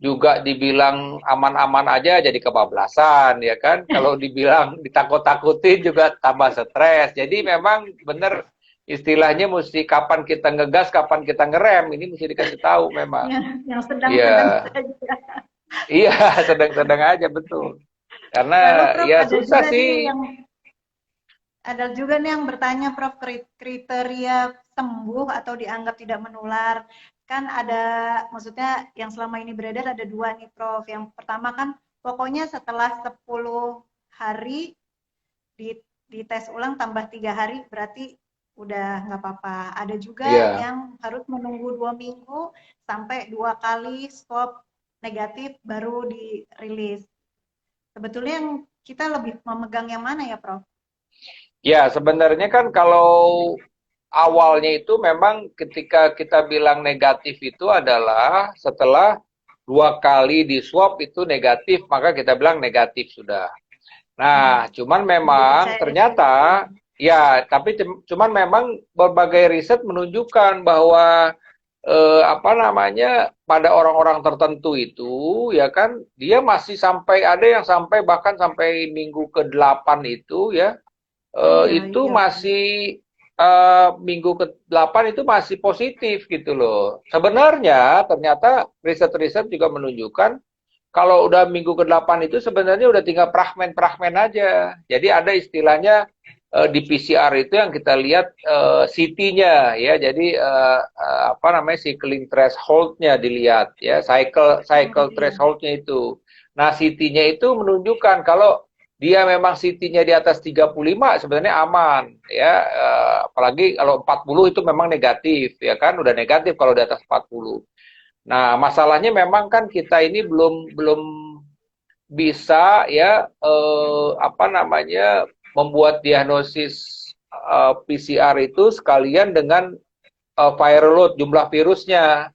juga dibilang aman-aman aja jadi kebablasan ya kan kalau dibilang ditakut-takutin juga tambah stres jadi memang benar istilahnya mesti kapan kita ngegas, kapan kita ngerem, ini mesti dikasih tahu memang. yang sedang-sedang Iya, saja. iya, sedang-sedang aja betul. Karena Lalu Prof, ya susah sih. ada juga nih yang bertanya Prof, kriteria sembuh atau dianggap tidak menular. Kan ada, maksudnya yang selama ini beredar ada dua nih Prof. Yang pertama kan pokoknya setelah 10 hari di, tes ulang tambah 3 hari berarti udah nggak apa-apa. Ada juga Iya. yang harus menunggu 2 minggu sampai 2 kali swab negatif baru dirilis. Sebetulnya yang kita lebih memegang yang mana ya, Prof? Ya, sebenarnya kan kalau awalnya itu memang ketika kita bilang negatif itu adalah setelah 2 kali di swab itu negatif, maka kita bilang negatif sudah. Hmm. Nah, cuman Lebih memang percaya ternyata itu. ya, tapi cuman memang berbagai riset menunjukkan bahwa apa namanya pada orang-orang tertentu itu ya kan dia masih sampai ada yang sampai bahkan sampai minggu ke-8 itu ya Iya, itu iya. masih minggu ke-8 itu masih positif gitu loh. Sebenarnya ternyata riset-riset juga menunjukkan kalau udah minggu ke-8 itu sebenarnya udah tinggal fragmen-fragmen aja. Jadi ada istilahnya di PCR itu yang kita lihat CT-nya ya. Jadi apa namanya cycling threshold-nya dilihat ya, Oh, cycle iya. threshold-nya itu. Nah, CT-nya itu menunjukkan kalau dia memang CT-nya di atas 35 sebenarnya aman ya. Apalagi kalau 40 itu memang negatif ya kan, udah negatif kalau di atas 40. Nah, masalahnya memang kan kita ini belum belum bisa ya apa namanya membuat diagnosis PCR itu sekalian dengan viral load jumlah virusnya.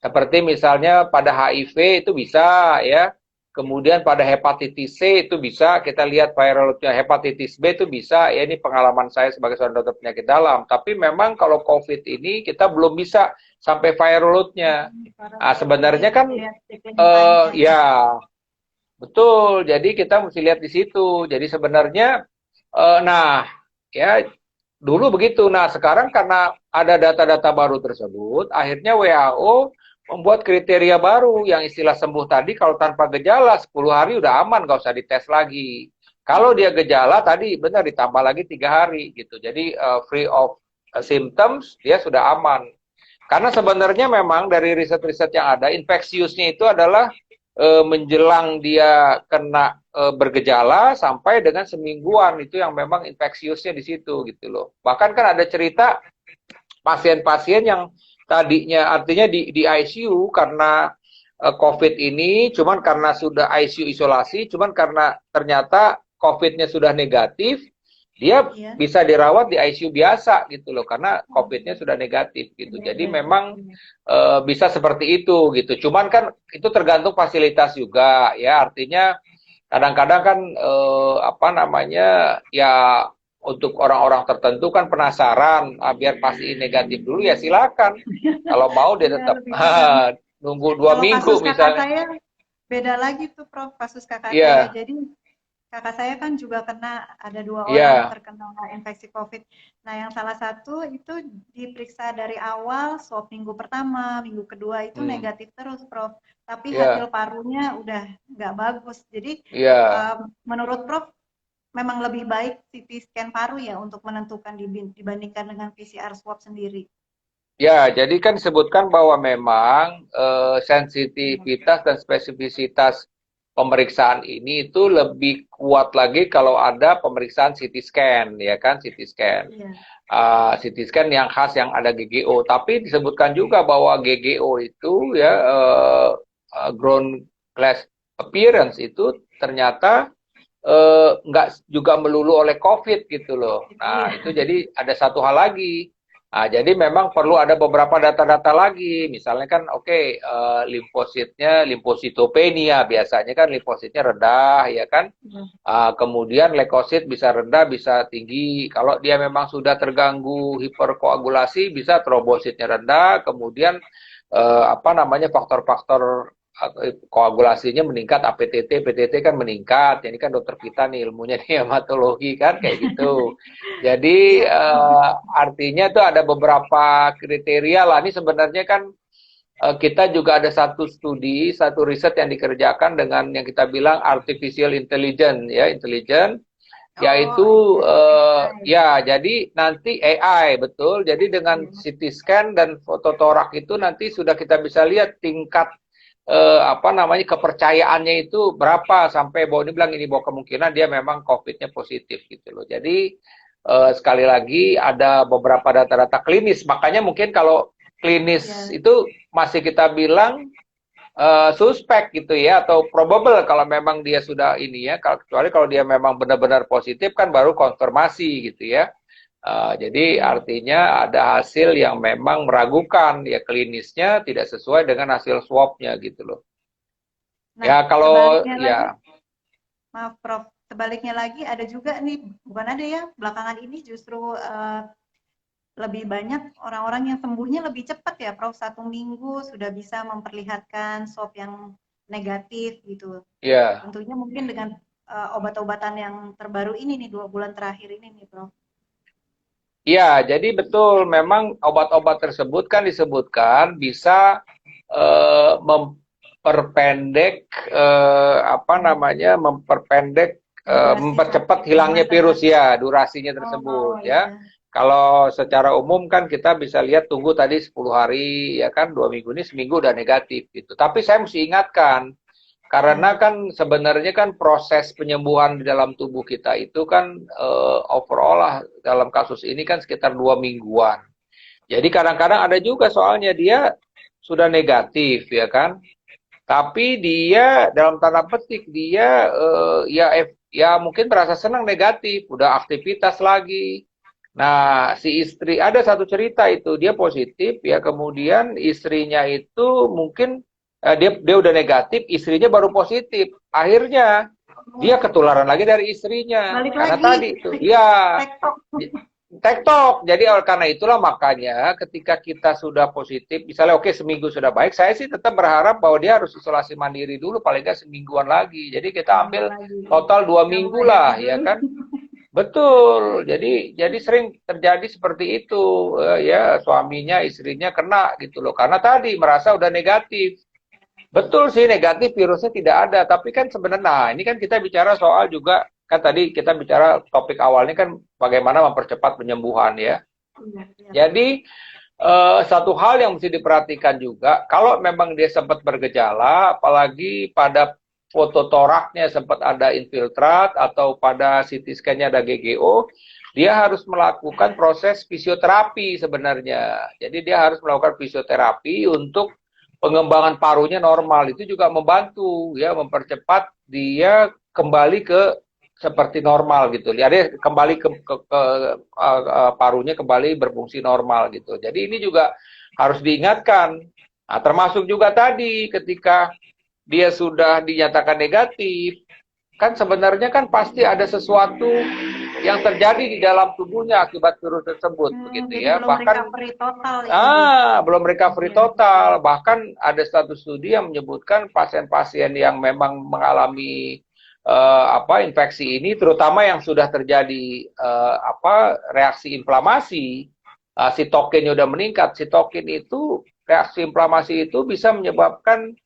Seperti misalnya pada HIV itu bisa ya. Kemudian pada hepatitis C itu bisa kita lihat viral loadnya, hepatitis B itu bisa ya, ini pengalaman saya sebagai seorang dokter penyakit dalam. Tapi memang kalau COVID ini kita belum bisa sampai viral loadnya. Para Nah, jadi sebenarnya kan lihat CT-nya ya. ya betul. Jadi kita mesti lihat di situ. Jadi sebenarnya nah ya dulu begitu. Nah, sekarang karena ada data-data baru tersebut, akhirnya WHO membuat kriteria baru yang istilah sembuh tadi kalau tanpa gejala 10 hari udah aman, nggak usah dites lagi. Kalau dia gejala tadi benar ditambah lagi 3 hari gitu. Jadi free of symptoms dia sudah aman. Karena sebenarnya memang dari riset-riset yang ada, infeksiusnya itu adalah menjelang dia kena bergejala sampai dengan semingguan itu yang memang infeksiusnya di situ gitu loh. Bahkan kan ada cerita pasien-pasien yang tadinya artinya di ICU karena COVID ini, cuman karena sudah ICU isolasi, cuman karena ternyata COVID-nya sudah negatif, dia Iya. bisa dirawat di ICU biasa gitu loh, karena COVID-nya sudah negatif gitu. Jadi memang bisa seperti itu gitu. Cuman kan itu tergantung fasilitas juga ya, artinya kadang-kadang kan apa namanya ya untuk orang-orang tertentu kan penasaran, biar pasti negatif dulu ya silakan. Kalau mau dia Iya, tetap lebih nyaman. nunggu dua Kalau minggu kasus kakak misalnya. saya beda lagi tuh, Prof. Kasus kakak saya. Iya, Jadi kakak saya kan juga kena, ada 2 orang iya, terkena infeksi COVID. Nah, yang salah satu itu diperiksa dari awal, swab minggu pertama, minggu kedua itu hmm, negatif terus, Prof. Tapi hasil iya, parunya udah nggak bagus. Jadi, iya. menurut Prof, memang lebih baik CT scan paru ya untuk menentukan dibandingkan dengan PCR swab sendiri. Ya, jadi kan disebutkan bahwa memang sensitivitas dan spesifisitas pemeriksaan ini itu lebih kuat lagi kalau ada pemeriksaan CT scan, ya kan, CT scan. Iya. CT scan yang khas yang ada GGO. Tapi disebutkan juga bahwa GGO itu ya ground glass appearance itu ternyata nggak juga melulu oleh COVID gitu loh. Iya. Nah, itu jadi ada satu hal lagi. Nah, jadi memang perlu ada beberapa data-data lagi. Misalnya kan, oke, limfositnya, limfositopenia biasanya kan limfositnya rendah, ya kan. Kemudian leukosit bisa rendah, bisa tinggi. Kalau dia memang sudah terganggu hiperkoagulasi, bisa trombositnya rendah. Kemudian apa namanya faktor-faktor koagulasinya meningkat, APTT, PTT kan meningkat. Ini kan dokter kita nih ilmunya nih hematologi kan kayak gitu. Jadi Iya. artinya tuh ada beberapa kriteria lah. Ini sebenarnya kan kita juga ada satu studi, satu riset yang dikerjakan dengan yang kita bilang artificial intelligence ya, intelligence Oh, yaitu AI. ya jadi nanti AI betul. Jadi dengan Iya. CT scan dan foto torak itu nanti sudah kita bisa lihat tingkat apa namanya kepercayaannya itu berapa sampai bahwa ini bilang ini bahwa kemungkinan dia memang COVID-nya positif gitu loh. Jadi sekali lagi ada beberapa data-data klinis. Makanya mungkin kalau klinis Iya. itu masih kita bilang suspek gitu ya atau probable kalau memang dia sudah ini ya kecuali kalau dia memang benar-benar positif kan baru konfirmasi gitu ya. Jadi Iya. artinya ada hasil yang memang meragukan ya klinisnya tidak sesuai dengan hasil swabnya gitu loh. Nah, Ya kalau sebaliknya lagi, ya maaf Prof, sebaliknya lagi ada juga nih, bukan ada ya, belakangan ini justru lebih banyak orang-orang yang sembuhnya lebih cepat ya, Prof. 1 minggu sudah bisa memperlihatkan swab yang negatif gitu. ya Tentunya mungkin dengan obat-obatan yang terbaru ini nih, 2 bulan terakhir ini nih, Prof. ya jadi betul memang obat-obat tersebut kan disebutkan bisa memperpendek apa namanya memperpendek Durasi mempercepat sakit ya, hilangnya masa virus sakit. ya durasinya Oh tersebut ya. iya. Kalau secara umum kan kita bisa lihat tunggu tadi 10 hari ya kan 2 minggu ini seminggu udah negatif gitu. Tapi saya mesti ingatkan karena Ya. kan sebenarnya kan proses penyembuhan di dalam tubuh kita itu kan overall lah dalam kasus ini kan sekitar 2 mingguan. Jadi kadang-kadang ada juga soalnya dia sudah negatif ya kan, tapi dia dalam tanda petik dia ya mungkin merasa senang negatif, udah aktivitas lagi. Nah, si istri ada satu cerita itu dia positif ya, kemudian istrinya itu mungkin dia udah negatif, istrinya baru positif. Akhirnya dia Oh, ketularan lagi dari istrinya. balik Karena lagi. tadi itu ya TikTok. TikTok. Jadi oleh karena itulah makanya ketika kita sudah positif, misalnya oke seminggu sudah baik, saya sih tetap berharap bahwa dia harus isolasi mandiri dulu paling nggak semingguan lagi. Jadi kita Seminggu ambil lagi. total dua Nggak minggu menghayati lah, ya dulu. kan? Betul. Jadi sering terjadi seperti itu, ya suaminya istrinya kena gitu loh. Karena tadi merasa udah negatif. Betul sih negatif virusnya tidak ada, tapi kan sebenarnya nah, ini kan kita bicara soal juga kan tadi kita bicara topik awalnya kan bagaimana mempercepat penyembuhan ya. Iya, iya. Jadi satu hal yang mesti diperhatikan juga kalau memang dia sempat bergejala, apalagi pada foto toraknya sempat ada infiltrat atau pada CT scan-nya ada GGO, dia harus melakukan proses fisioterapi sebenarnya. Jadi dia harus melakukan fisioterapi untuk pengembangan parunya normal itu juga membantu ya mempercepat dia kembali ke seperti normal gitu. Jadi kembali ke parunya kembali berfungsi normal gitu. Jadi ini juga harus diingatkan. Nah, termasuk juga tadi ketika dia sudah dinyatakan negatif, kan sebenarnya kan pasti ada sesuatu yang terjadi di dalam tubuhnya akibat virus tersebut begitu Jadi ya. belum Bahkan recovery total ya di belum recovery bagian total. Bahkan ada satu studi yang menyebutkan pasien-pasien yang memang mengalami apa infeksi ini, terutama yang sudah terjadi apa reaksi inflamasi, sitokinnya udah meningkat. Sitokin itu reaksi inflamasi itu bisa menyebabkan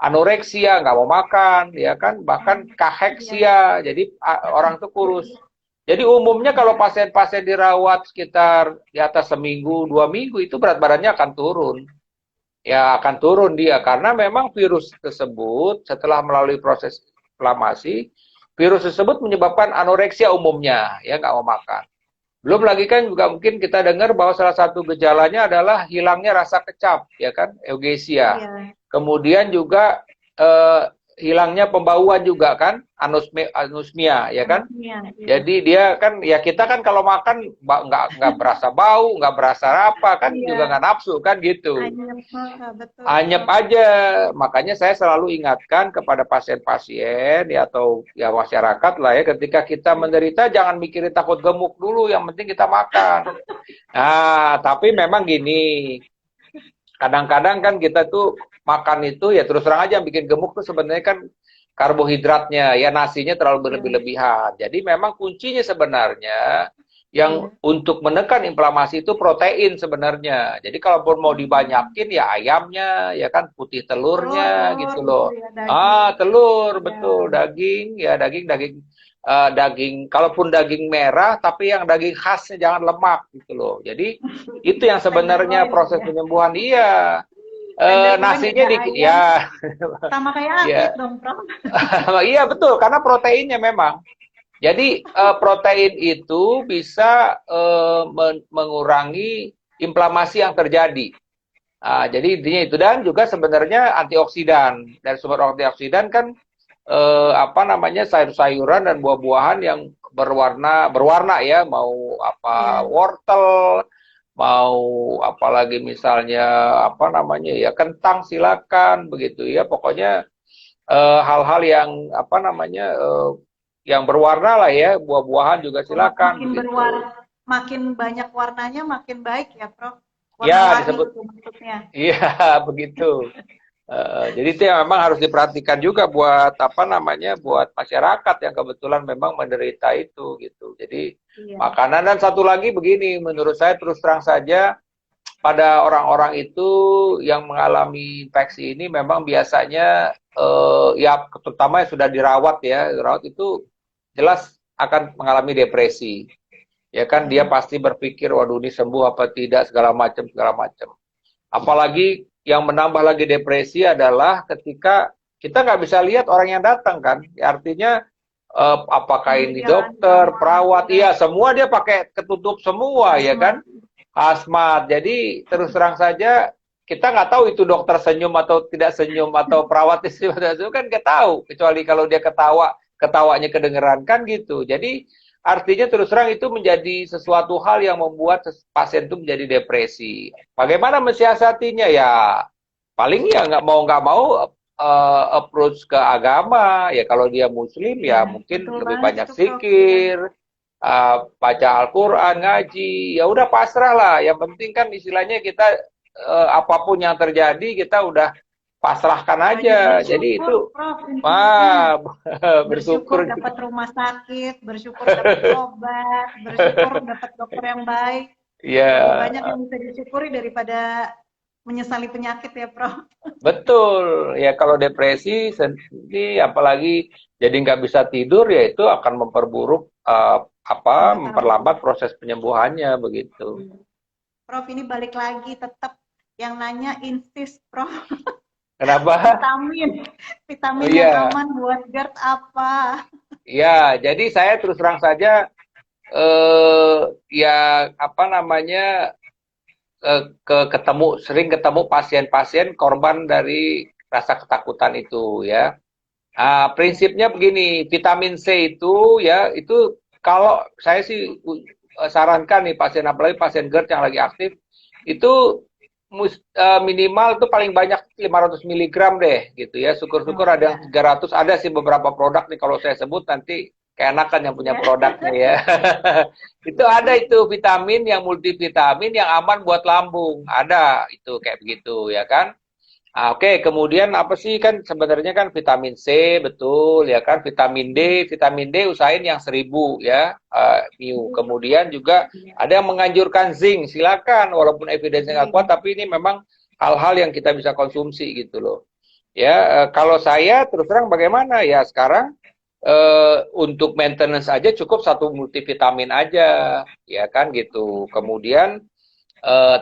anoreksia, nggak mau makan, ya kan, bahkan ya. kaheksia, jadi orang itu kurus. Jadi umumnya kalau pasien-pasien dirawat sekitar di atas seminggu, 2 minggu itu berat badannya akan turun. Ya akan turun dia karena memang virus tersebut setelah melalui proses inflamasi, virus tersebut menyebabkan anoreksia umumnya, ya nggak mau makan. Belum lagi kan juga mungkin kita dengar bahwa salah satu gejalanya adalah hilangnya rasa kecap, ya kan, eugesia. Iya. Kemudian juga eh, hilangnya pembauan juga kan, anosmia, ya kan. Anosmia, iya. Jadi dia kan ya kita kan kalau makan nggak berasa bau, nggak berasa apa kan juga Iya, nggak nafsu kan gitu. anyep, betul Anyep betul. aja. Makanya saya selalu ingatkan kepada pasien-pasien ya atau ya masyarakat lah ya ketika kita Iya. menderita jangan mikirin takut gemuk dulu, yang penting kita makan. Nah, tapi memang gini, kadang-kadang kan kita tuh makan itu ya terus terang aja yang bikin gemuk tuh sebenarnya kan karbohidratnya, ya nasinya terlalu Iya. berlebih-lebihan. Jadi memang kuncinya sebenarnya yang Iya. untuk menekan inflamasi itu protein sebenarnya. Jadi kalaupun mau dibanyakin ya ayamnya, ya kan putih telurnya Telur gitu gitu loh. ya, daging. Telur Ya. betul, daging ya daging daging kalaupun daging merah tapi yang daging khasnya jangan lemak gitu loh. Jadi itu yang sebenarnya Tenderloin proses ya. penyembuhan. Iya. Tenderloin Nasinya dada dikit ayam ya. sama kayak atlet Ya. dong, Prof. Iya betul karena proteinnya memang. Jadi protein itu bisa mengurangi inflamasi yang terjadi. Jadi intinya itu dan juga sebenarnya antioksidan. Dari sumber antioksidan kan apa namanya sayur-sayuran dan buah-buahan yang berwarna ya, mau apa Iya. wortel, mau apalagi misalnya apa namanya ya kentang silakan begitu ya. Pokoknya hal-hal yang apa namanya yang berwarna lah ya, buah-buahan juga silakan Makin begitu. berwarna, makin banyak warnanya makin baik ya, Prof. Ya Warna-warni disebut itu maksudnya. iya begitu. Jadi itu yang memang harus diperhatikan juga buat apa namanya buat masyarakat yang kebetulan memang menderita itu gitu. Jadi Iya. makanan dan satu lagi begini, menurut saya terus terang saja pada orang-orang itu yang mengalami infeksi ini memang biasanya ya terutama yang sudah dirawat itu jelas akan mengalami depresi. Ya kan dia Mm-mm. pasti berpikir waduh ini sembuh apa tidak segala macam segala macam. Apalagi yang menambah lagi depresi adalah ketika kita nggak bisa lihat orang yang datang kan. Ya, artinya apakah Sambil ini jalan dokter, sama perawat, ya, iya semua dia pakai ketutup semua ya asma. kan. Asmat. Jadi terus terang saja kita nggak tahu itu dokter senyum atau tidak senyum atau perawat senyum atau itu kan nggak tahu kecuali kalau dia ketawa ketawanya kedengeran kan gitu. Jadi artinya terus terang itu menjadi sesuatu hal yang membuat pasien itu menjadi depresi. Bagaimana mensiasatinya ya paling ya nggak mau approach ke agama ya kalau dia muslim Iya, ya mungkin betul lebih banget banyak itu, Prof. Iya. zikir baca Al-Quran, ngaji, ya udah pasrah lah. Yang penting kan istilahnya kita apapun yang terjadi kita udah pasrahkan Banyak aja. Jadi bersyukur, itu Prof, intinya. bersyukur. Bersyukur dapat rumah sakit, bersyukur dapat obat, bersyukur dapat dokter yang baik. Lebih Ya, banyak yang bisa disyukuri daripada menyesali penyakit ya, Prof. betul. Ya kalau depresi sendiri, apalagi jadi nggak bisa tidur, ya itu akan memperburuk Iya, tambah. memperlambat proses penyembuhannya begitu. Iya. Prof, ini balik lagi tetap yang nanya insist, Prof. Kenapa? Vitamin. Oh Vitamin yang iya, aman buat GERD apa? ya. Jadi saya terus terang saja ya apa namanya sering ketemu pasien-pasien korban dari rasa ketakutan itu ya. Iya. Prinsipnya begini, vitamin C itu ya itu kalau saya sih sarankan nih pasien apalagi pasien GERD yang lagi aktif itu minimal tuh paling banyak 500 miligram deh gitu ya. Syukur-syukur Oh, ada yang ya. 300, ada sih beberapa produk nih kalau saya sebut nanti keenakan yang punya Iya. produknya ya. Itu ada itu vitamin yang multivitamin yang aman buat lambung. Ada itu kayak begitu ya kan. Oke, kemudian apa sih kan sebenarnya kan vitamin C betul ya kan, vitamin D usahain yang 1000 ya MIU. Kemudian juga Iya. ada yang menganjurkan zinc, silakan walaupun evidence-nya nggak kuat, Zinc. tapi ini memang hal-hal yang kita bisa konsumsi gitu loh. Ya, kalau saya terus terang bagaimana ya sekarang untuk maintenance aja cukup satu multivitamin aja, ya kan gitu. Kemudian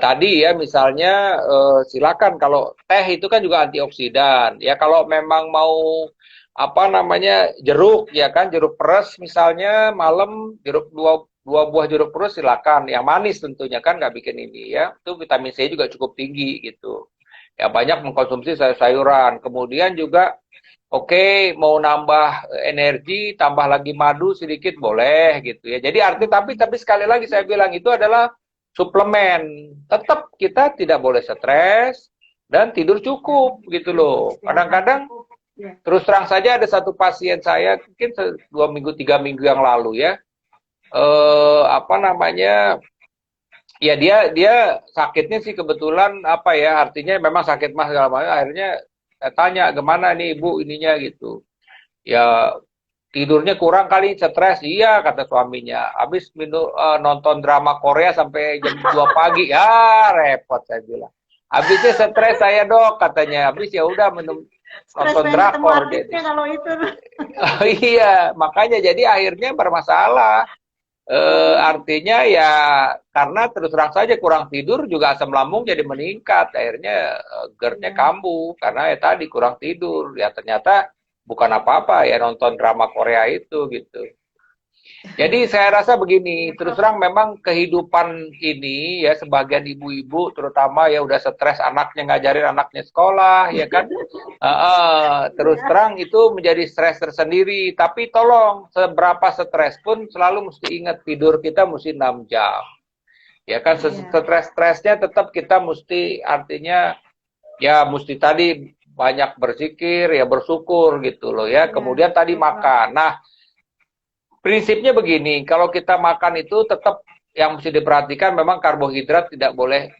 tadi ya misalnya silakan kalau teh itu kan juga antioksidan ya kalau memang mau apa namanya jeruk ya kan jeruk peres misalnya malam jeruk dua buah jeruk peres silakan yang manis tentunya kan nggak bikin ini ya itu vitamin C juga cukup tinggi gitu ya banyak mengkonsumsi sayur-sayuran kemudian juga oke mau nambah energi tambah lagi madu sedikit boleh gitu ya jadi arti tapi sekali lagi saya bilang itu adalah suplemen. Tetap kita tidak boleh stres dan tidur cukup gitu loh. Istirahat Kadang-kadang cukup. Ya. terus terang saja ada satu pasien saya mungkin 2 minggu 3 minggu yang lalu ya apa namanya Ya dia sakitnya sih kebetulan apa ya, artinya memang sakit mah segala macam. Akhirnya saya tanya gimana nih ibu ininya gitu. Ya tidurnya kurang kali, stres. Iya kata suaminya. Habis nonton drama Korea sampai jam 2 pagi. Ya repot saya bilang. Habisnya stres saya dok katanya. Habis ya udah minum Stres nonton pengen ketemu drakor jadi. artisnya kalau itu. Oh, iya, makanya jadi akhirnya bermasalah. Artinya ya karena terus terang saja kurang tidur juga asam lambung jadi meningkat. Akhirnya GERD-nya Iya. kambuh karena ya tadi kurang tidur. Ya ternyata bukan apa-apa ya nonton drama Korea itu gitu. Jadi saya rasa begini, Iya, terus Prof. terang memang kehidupan ini ya sebagian ibu-ibu terutama ya udah stres anaknya ngajarin anaknya sekolah ya kan. Terus Iya. terang itu menjadi stres tersendiri. Tapi tolong seberapa stres pun selalu mesti ingat tidur kita mesti 6 jam. Ya kan Iya. stres-stresnya tetap kita mesti artinya ya mesti tadi banyak berzikir ya bersyukur gitu loh ya. Iya, Kemudian tadi betul, Prof. makan. Nah, prinsipnya begini, kalau kita makan itu tetap yang mesti diperhatikan memang karbohidrat tidak boleh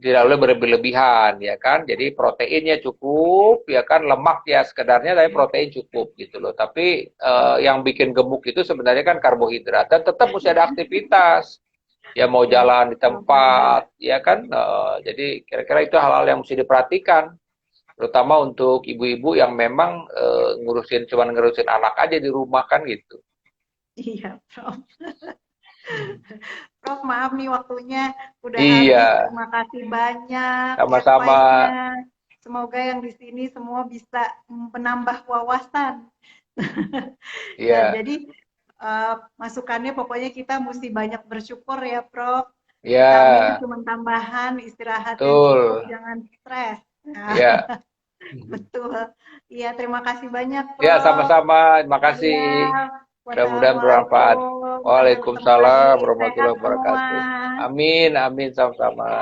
tidak boleh berlebihan ya kan. Jadi proteinnya cukup ya kan, lemak ya sekedarnya tapi protein cukup gitu loh. Tapi yang bikin gemuk itu sebenarnya kan karbohidrat dan tetap mesti ada aktivitas. Ya mau Iya, jalan di Prof. Benar. tempat ya kan. Jadi kira-kira itu hal-hal yang mesti diperhatikan terutama untuk ibu-ibu yang memang cuman ngurusin anak aja di rumah kan gitu. Iya, Prof. Prof, maaf nih waktunya udah habis. Iya, Terima kasih banyak sama-sama. advice-nya. Semoga yang di sini semua bisa menambah wawasan. Ya, Iya, jadi masukannya pokoknya kita mesti banyak bersyukur ya, Prof. Vitamin iya, cuma tambahan, istirahat yang cukup, betul. jangan stres. Nah, Iya, betul. Iya, terima kasih banyak, iya Prof. sama-sama. Terima kasih. Iya, Mudah-mudahan bermanfaat. wassalamualaikum. Sampai ketemu lagi. Waalaikumsalam Sehat warahmatullahi semua. wabarakatuh. Amin, amin sama-sama.